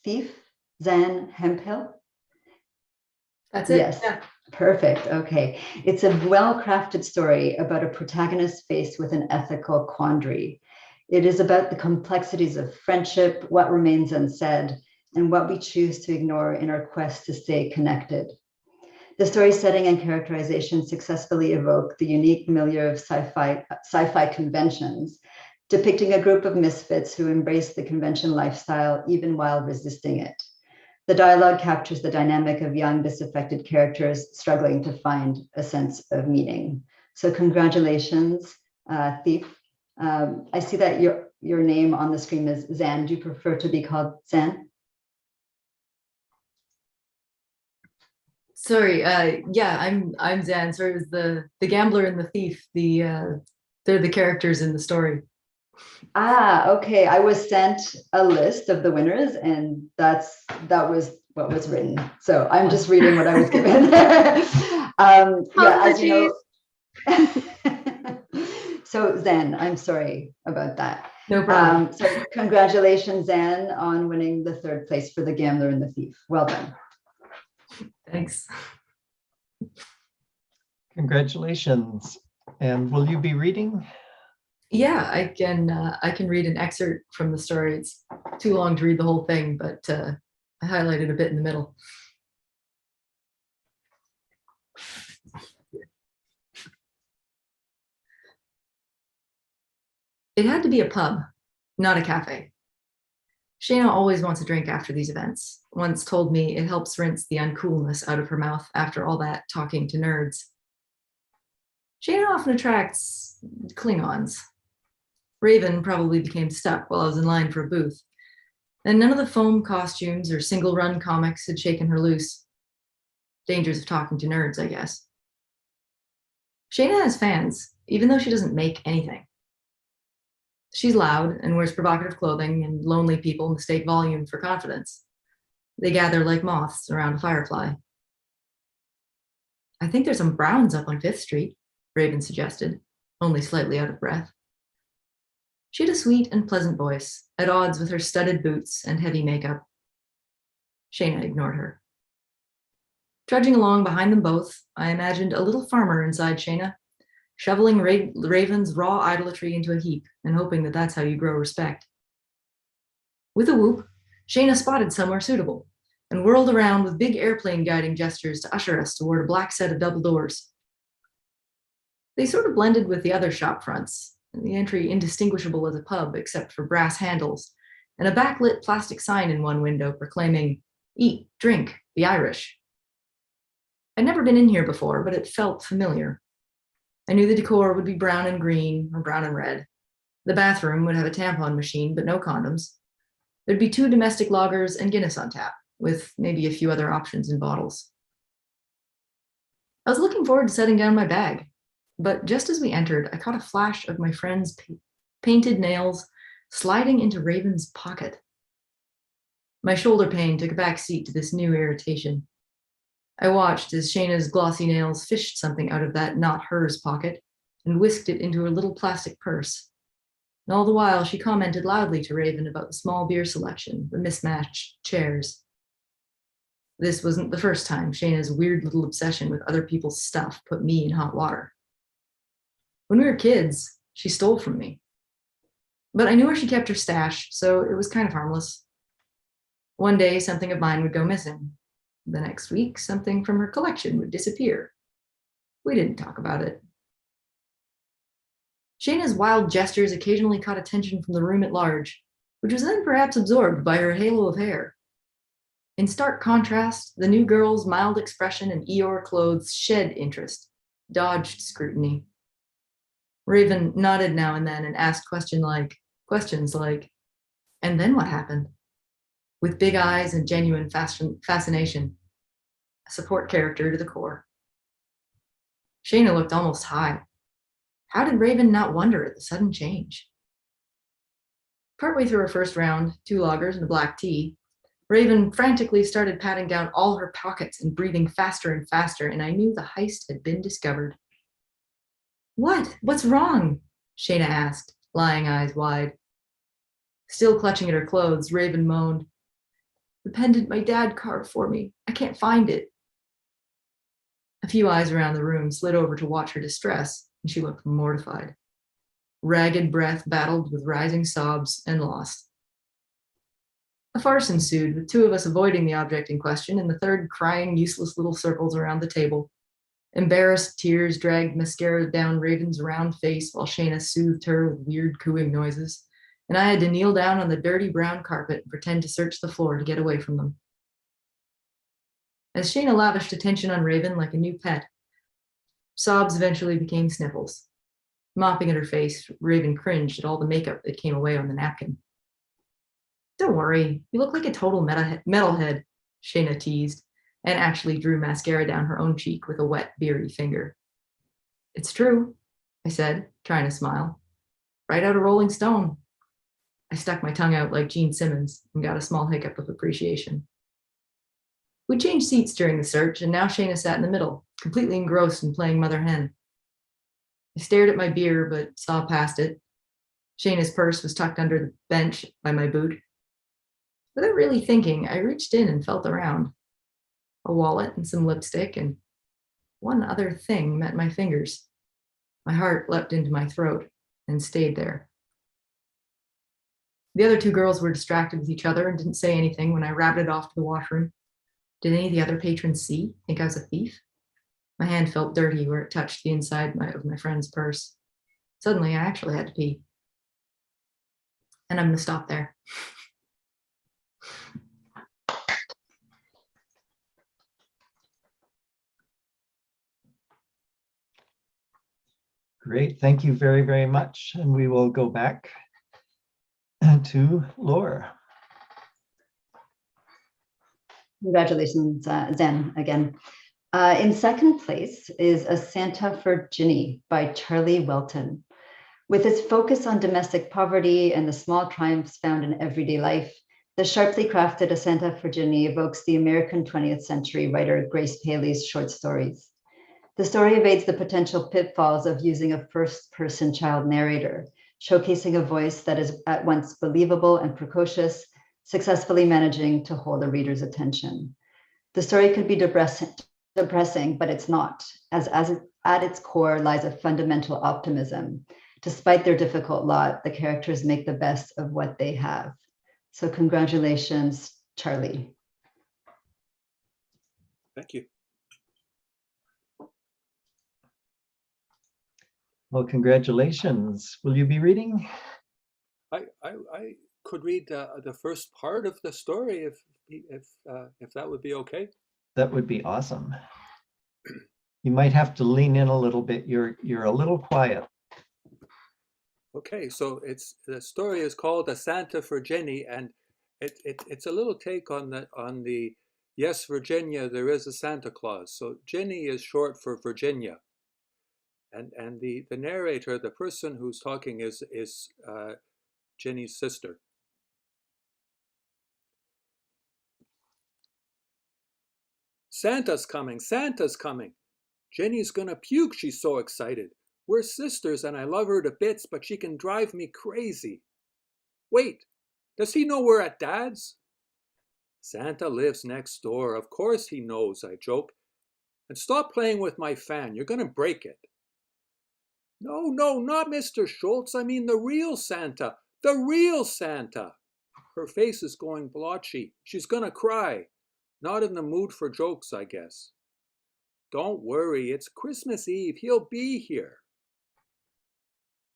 Thief Zan Hemphill. That's it. Yes, Yeah. perfect. Okay. It's a well-crafted story about a protagonist faced with an ethical quandary. It is about the complexities of friendship, what remains unsaid, and what we choose to ignore in our quest to stay connected. The story setting and characterization successfully evoke the unique milieu of sci-fi conventions, depicting a group of misfits who embrace the convention lifestyle even while resisting it. The dialogue captures the dynamic of young, disaffected characters struggling to find a sense of meaning. So congratulations, Thief. I see that your name on the screen is Zan. Do you prefer to be called Zan? Sorry, yeah, I'm Zan. Sorry, it was the gambler and the thief. They're the characters in the story. Ah, okay. I was sent a list of the winners, and that was what was written. So I'm just reading what I was given. Yeah, as you know. So Zan, I'm sorry about that. No problem. So congratulations, Zan, on winning the 3rd place for The Gambler and the Thief. Well done. Thanks. Congratulations. And will you be reading? Yeah, I can read an excerpt from the story. It's too long to read the whole thing, but I highlighted a bit in the middle. It had to be a pub, not a cafe. Shayna always wants a drink after these events. Once told me it helps rinse the uncoolness out of her mouth after all that talking to nerds. Shayna often attracts Klingons. Raven probably became stuck while I was in line for a booth. And none of the foam costumes or single-run comics had shaken her loose. Dangers of talking to nerds, I guess. Shayna has fans, even though she doesn't make anything. She's loud and wears provocative clothing, and lonely people mistake volume for confidence. They gather like moths around a firefly. I think there's some Browns up on 5th Street, Raven suggested, only slightly out of breath. She had a sweet and pleasant voice, at odds with her studded boots and heavy makeup. Shayna ignored her. Trudging along behind them both, I imagined a little farmer inside Shayna, shoveling Raven's raw idolatry into a heap and hoping that that's how you grow respect. With a whoop, Shayna spotted somewhere suitable and whirled around with big airplane guiding gestures to usher us toward a black set of double doors. They sort of blended with the other shop fronts, and the entry indistinguishable as a pub except for brass handles and a backlit plastic sign in one window proclaiming, "Eat, drink, be Irish." I'd never been in here before, but it felt familiar. I knew the decor would be brown and green or brown and red. The bathroom would have a tampon machine, but no condoms. There'd be 2 domestic lagers and Guinness on tap, with maybe a few other options in bottles. I was looking forward to setting down my bag, but just as we entered, I caught a flash of my friend's painted nails sliding into Raven's pocket. My shoulder pain took a back seat to this new irritation. I watched as Shayna's glossy nails fished something out of that not hers pocket and whisked it into her little plastic purse. And all the while, she commented loudly to Raven about the small beer selection, the mismatched chairs. This wasn't the first time Shayna's weird little obsession with other people's stuff put me in hot water. When we were kids, she stole from me. But I knew where she kept her stash, so it was kind of harmless. One day, something of mine would go missing. The next week, something from her collection would disappear. We didn't talk about it. Shayna's wild gestures occasionally caught attention from the room at large, which was then perhaps absorbed by her halo of hair. In stark contrast, the new girl's mild expression and Eeyore clothes shed interest, dodged scrutiny. Raven nodded now and then and asked questions like, and then what happened? With big eyes and genuine fascination, a support character to the core. Shayna looked almost high. How did Raven not wonder at the sudden change? Partway through her first round, 2 lagers and a black tea, Raven frantically started patting down all her pockets and breathing faster and faster, and I knew the heist had been discovered. What? What's wrong? Shayna asked, lying eyes wide. Still clutching at her clothes, Raven moaned, "The pendant my dad carved for me. I can't find it." A few eyes around the room slid over to watch her distress, and she looked mortified. Ragged breath battled with rising sobs and lost. A farce ensued, with 2 of us avoiding the object in question and the third crying useless little circles around the table. Embarrassed tears dragged mascara down Raven's round face while Shayna soothed her with weird cooing noises, and I had to kneel down on the dirty brown carpet and pretend to search the floor to get away from them. As Shayna lavished attention on Raven like a new pet, sobs eventually became sniffles. Mopping at her face, Raven cringed at all the makeup that came away on the napkin. "Don't worry, you look like a total metalhead," Shayna teased, and actually drew mascara down her own cheek with a wet, beery finger. "It's true," I said, trying to smile. "Right out of Rolling Stone." I stuck my tongue out like Gene Simmons and got a small hiccup of appreciation. We changed seats during the search, and now Shayna sat in the middle, completely engrossed in playing Mother Hen. I stared at my beer, but saw past it. Shayna's purse was tucked under the bench by my boot. Without really thinking, I reached in and felt around. A wallet and some lipstick, and one other thing met my fingers. My heart leapt into my throat and stayed there. The other 2 girls were distracted with each other and didn't say anything when I rabbited off to the washroom. Did any of the other patrons think I was a thief? My hand felt dirty where it touched the inside of my friend's purse. Suddenly, I actually had to pee. And I'm going to stop there. Great, thank you very, very much. And we will go back to Laure. Congratulations, Zen, again. In second place is A Santa for Ginny by Charlie Welton. With its focus on domestic poverty and the small triumphs found in everyday life, the sharply crafted A Santa for Ginny evokes the American 20th century writer Grace Paley's short stories. The story evades the potential pitfalls of using a first-person child narrator, showcasing a voice that is at once believable and precocious, successfully managing to hold a reader's attention. The story could be depressing, but it's not, as at its core lies a fundamental optimism. Despite their difficult lot, the characters make the best of what they have. So congratulations, Charlie. Thank you. Well, congratulations. Will you be reading? I could read the first part of the story if that would be okay. That would be awesome. You might have to lean in a little bit. You're a little quiet. Okay, so the story is called A Santa for Jenny, and it's a little take on the yes, Virginia, there is a Santa Claus. So Jenny is short for Virginia. And the narrator, the person who's talking is Jenny's sister. Santa's coming, Santa's coming. Jenny's gonna puke, she's so excited. We're sisters and I love her to bits, but she can drive me crazy. Wait, does he know we're at Dad's? Santa lives next door, of course he knows, I joke. And stop playing with my fan, you're gonna break it. No, not Mr. Schultz, I mean the real Santa, the real Santa. Her face is going blotchy, she's gonna cry. Not in the mood for jokes, I guess. Don't worry, it's Christmas Eve, he'll be here.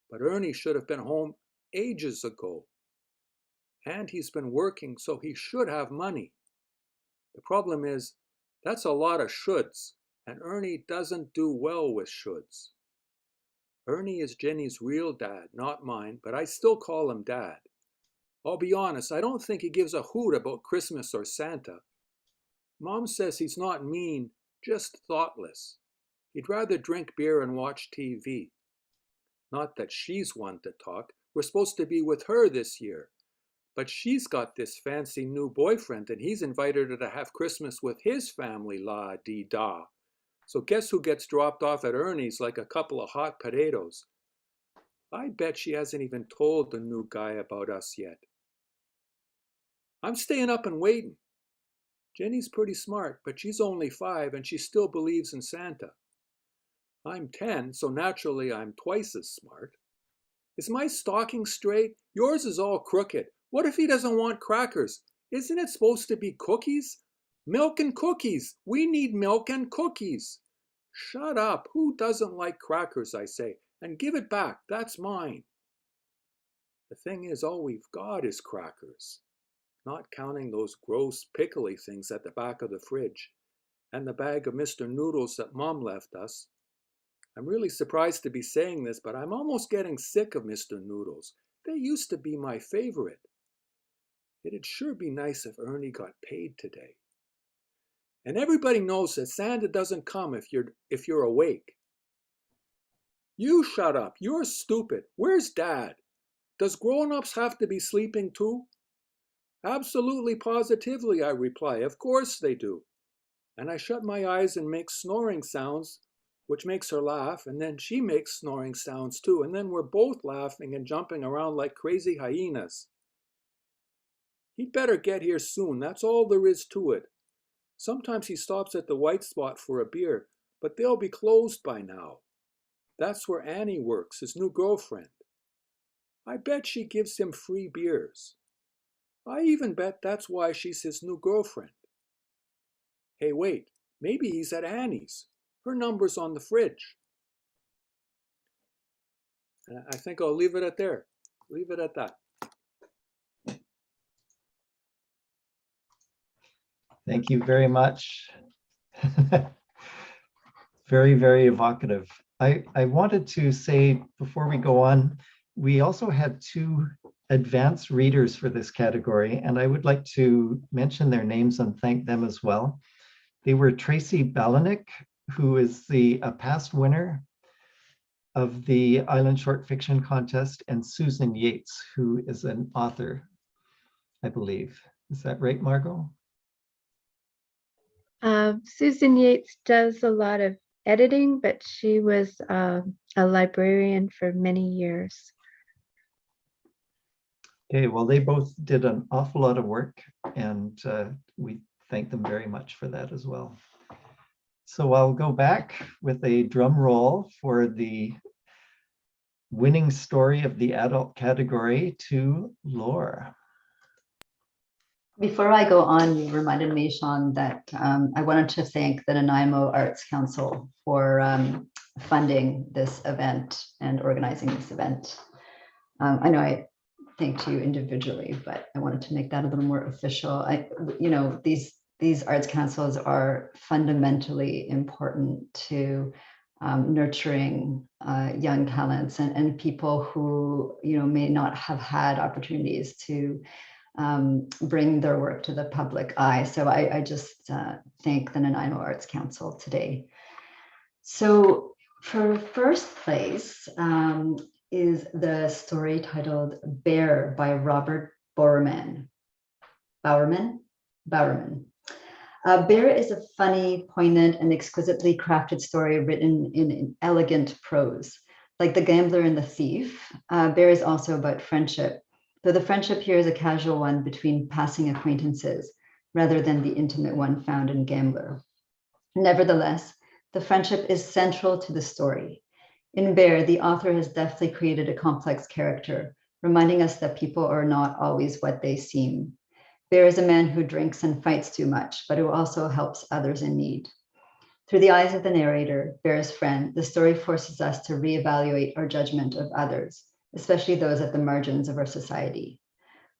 But Ernie should have been home ages ago. And he's been working, so he should have money. The problem is, that's a lot of shoulds, and Ernie doesn't do well with shoulds. Ernie is Jenny's real dad, not mine, but I still call him Dad. I'll be honest, I don't think he gives a hoot about Christmas or Santa. Mom says he's not mean, just thoughtless. He'd rather drink beer and watch TV. Not that she's one to talk. We're supposed to be with her this year. But she's got this fancy new boyfriend and he's invited her to have Christmas with his family, la-dee-da. So guess who gets dropped off at Ernie's like a couple of hot potatoes? I bet she hasn't even told the new guy about us yet. I'm staying up and waiting. Jenny's pretty smart, but she's only 5 and she still believes in Santa. I'm 10, so naturally I'm twice as smart. Is my stocking straight? Yours is all crooked. What if he doesn't want crackers? Isn't it supposed to be cookies? Milk and cookies. We need milk and cookies. Shut up. Who doesn't like crackers, I say? And give it back. That's mine. The thing is, all we've got is crackers. Not counting those gross pickly things at the back of the fridge. And the bag of Mr. Noodles that Mom left us. I'm really surprised to be saying this, but I'm almost getting sick of Mr. Noodles. They used to be my favorite. It'd sure be nice if Ernie got paid today. And everybody knows that Santa doesn't come if you're awake. You shut up. You're stupid. Where's Dad? Does grown-ups have to be sleeping too? Absolutely positively, I reply. Of course they do. And I shut my eyes and make snoring sounds, which makes her laugh, and then she makes snoring sounds too, and then we're both laughing and jumping around like crazy hyenas. He'd better get here soon, that's all there is to it. Sometimes he stops at the White Spot for a beer, but they'll be closed by now. That's where Annie works, his new girlfriend. I bet she gives him free beers. I even bet that's why she's his new girlfriend. Hey, wait, maybe he's at Annie's. Her number's on the fridge. I think I'll leave it at there. Leave it at that. Thank you very much. Very, very evocative. I wanted to say before we go on, we also had 2 advanced readers for this category, and I would like to mention their names and thank them as well. They were Tracy Balanick, who is a past winner of the Island Short Fiction Contest, and Susan Yates, who is an author, I believe. Is that right, Margot? Susan Yates does a lot of editing, but she was a librarian for many years. Okay, well, they both did an awful lot of work, and we thank them very much for that as well. So I'll go back with a drum roll for the winning story of the adult category to Laure. Before I go on, you reminded me, Sean, that I wanted to thank the Nanaimo Arts Council for funding this event and organizing this event. I know I thanked you individually, but I wanted to make that a little more official. These arts councils are fundamentally important to nurturing young talents and people who may not have had opportunities to bring their work to the public eye. So I just thank the Nanaimo Arts Council today. So for first place is the story titled Bear by Robert Bowerman. Bowerman. Bear is a funny, poignant, and exquisitely crafted story written in elegant prose. Like The Gambler and the Thief, Bear is also about friendship, though the friendship here is a casual one between passing acquaintances, rather than the intimate one found in Gambler. Nevertheless, the friendship is central to the story. In Bear, the author has deftly created a complex character, reminding us that people are not always what they seem. Bear is a man who drinks and fights too much, but who also helps others in need. Through the eyes of the narrator, Bear's friend, the story forces us to reevaluate our judgment of others, especially those at the margins of our society.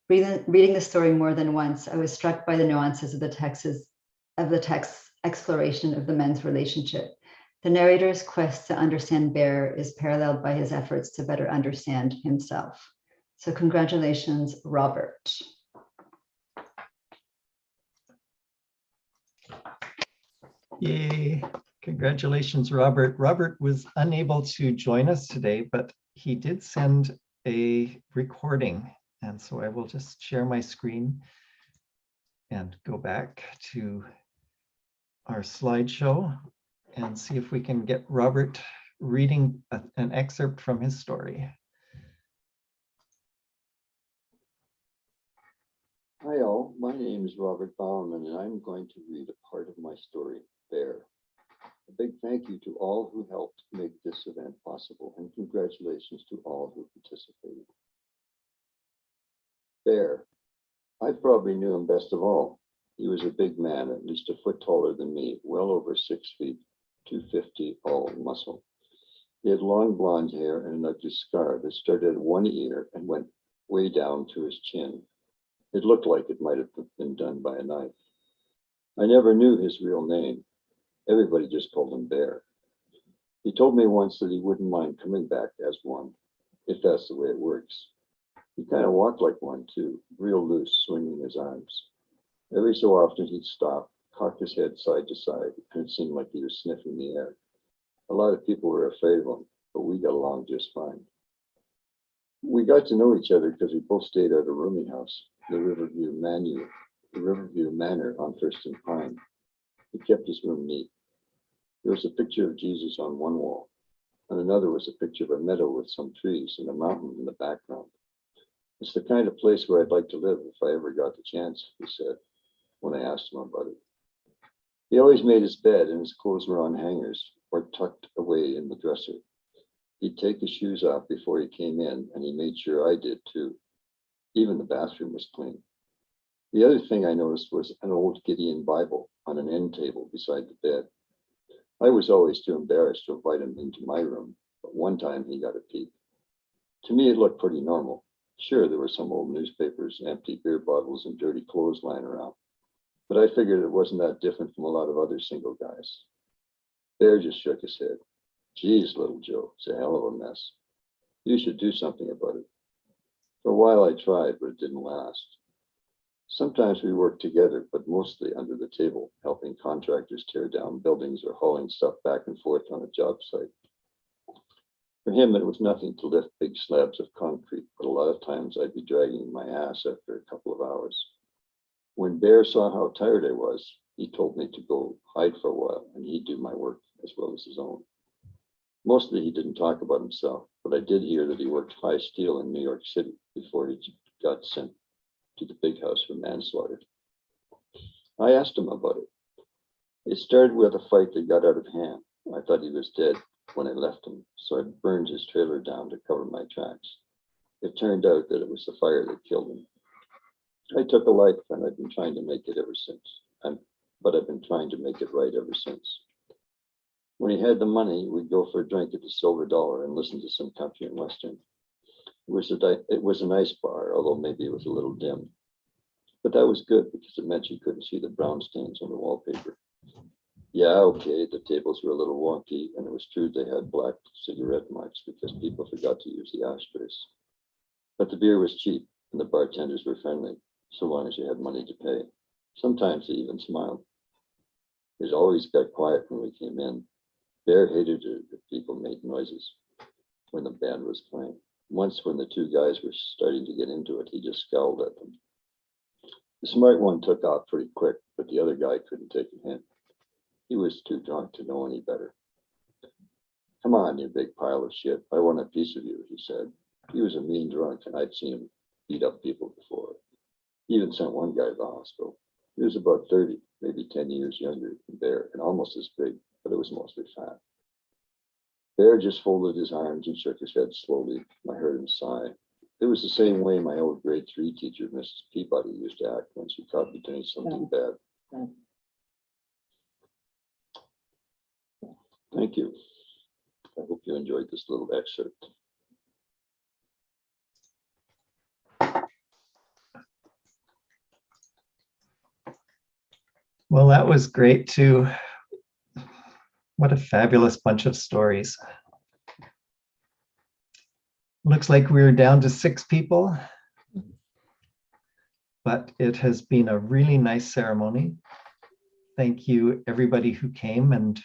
Reading the story more than once, I was struck by the nuances of the text's exploration of the men's relationship, The narrator's quest to understand Bear is paralleled by his efforts to better understand himself. So congratulations, Robert. Yay. Congratulations, Robert. Robert was unable to join us today, but he did send a recording. And so I will just share my screen and go back to our slideshow and see if we can get Robert reading an excerpt from his story. Hi all, my name is Robert Bowerman and I'm going to read a part of my story, Bear. A big thank you to all who helped make this event possible and congratulations to all who participated. Bear. I probably knew him best of all. He was a big man, at least a foot taller than me, well over 6 feet, 250, all muscle. He had long blonde hair and an ugly scar that started at one ear and went way down to his chin. It looked like it might have been done by a knife. I never knew his real name. Everybody just called him Bear. He told me once that he wouldn't mind coming back as one, if that's the way it works. He kind of walked like one too, real loose, swinging his arms. Every so often he'd stop, cock his head side to side, and it seemed like he was sniffing the air. A lot of people were afraid of him, but we got along just fine. We got to know each other because we both stayed at a rooming house, the Riverview Manor on First and Pine. He kept his room neat. There was a picture of Jesus on one wall, and another was a picture of a meadow with some trees and a mountain in the background. It's the kind of place where I'd like to live if I ever got the chance, he said, when I asked him about it. He always made his bed and his clothes were on hangers or tucked away in the dresser. He'd take his shoes off before he came in, and he made sure I did too. Even the bathroom was clean. The other thing I noticed was an old Gideon Bible on an end table beside the bed. I was always too embarrassed to invite him into my room, but one time he got a peek. To me, it looked pretty normal. Sure, there were some old newspapers, empty beer bottles, and dirty clothes lying around, but I figured it wasn't that different from a lot of other single guys. Bear just shook his head. Geez, little Joe, it's a hell of a mess. You should do something about it. For a while I tried, but it didn't last. Sometimes we worked together, but mostly under the table, helping contractors tear down buildings or hauling stuff back and forth on a job site. For him, it was nothing to lift big slabs of concrete, but a lot of times I'd be dragging my ass after a couple of hours. When Bear saw how tired I was, he told me to go hide for a while and he'd do my work as well as his own. Mostly he didn't talk about himself, but I did hear that he worked high steel in New York City before he got sent to the big house for manslaughter. I asked him about it. It started with a fight that got out of hand. I thought he was dead when I left him, so I burned his trailer down to cover my tracks. It turned out that it was the fire that killed him. I took a life and I've been trying to make it ever since. But I've been trying to make it right ever since. When he had the money, we'd go for a drink at the Silver Dollar and listen to some country and western. It was a nice bar, although maybe it was a little dim. But that was good because it meant you couldn't see the brown stains on the wallpaper. Yeah, okay, the tables were a little wonky, and it was true they had black cigarette marks because people forgot to use the ashtrays. But the beer was cheap, and the bartenders were friendly, so long as you had money to pay. Sometimes they even smiled. It always got quiet when we came in. Bear hated it if people made noises when the band was playing. Once when the two guys were starting to get into it, he just scowled at them. The smart one took off pretty quick, but the other guy couldn't take a hint. He was too drunk to know any better. Come on, you big pile of shit. I want a piece of you, he said. He was a mean drunk, and I'd seen him beat up people before. He even sent one guy to the hospital. He was about 30, maybe 10 years younger than Bear, and almost as big, but it was mostly fat. Bear just folded his arms and shook his head slowly. I heard him sigh. It was the same way my old grade 3 teacher, Mrs. Peabody, used to act when she caught me doing something bad. Thank you. I hope you enjoyed this little excerpt. Well, that was great to What a fabulous bunch of stories. Looks like we're down to 6 people, but it has been a really nice ceremony. Thank you, everybody who came and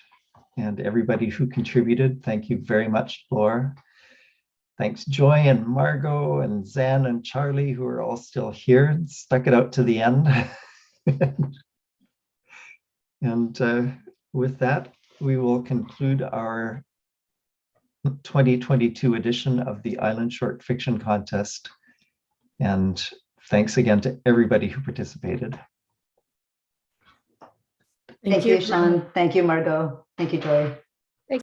everybody who contributed. Thank you very much, Laure. Thanks, Joy and Margot and Zan and Charlie, who are all still here and stuck it out to the end. And with that, we will conclude our 2022 edition of the Island Short Fiction Contest. And thanks again to everybody who participated. Thank you, Sean. Thank you, Margot. Thank you, Joy.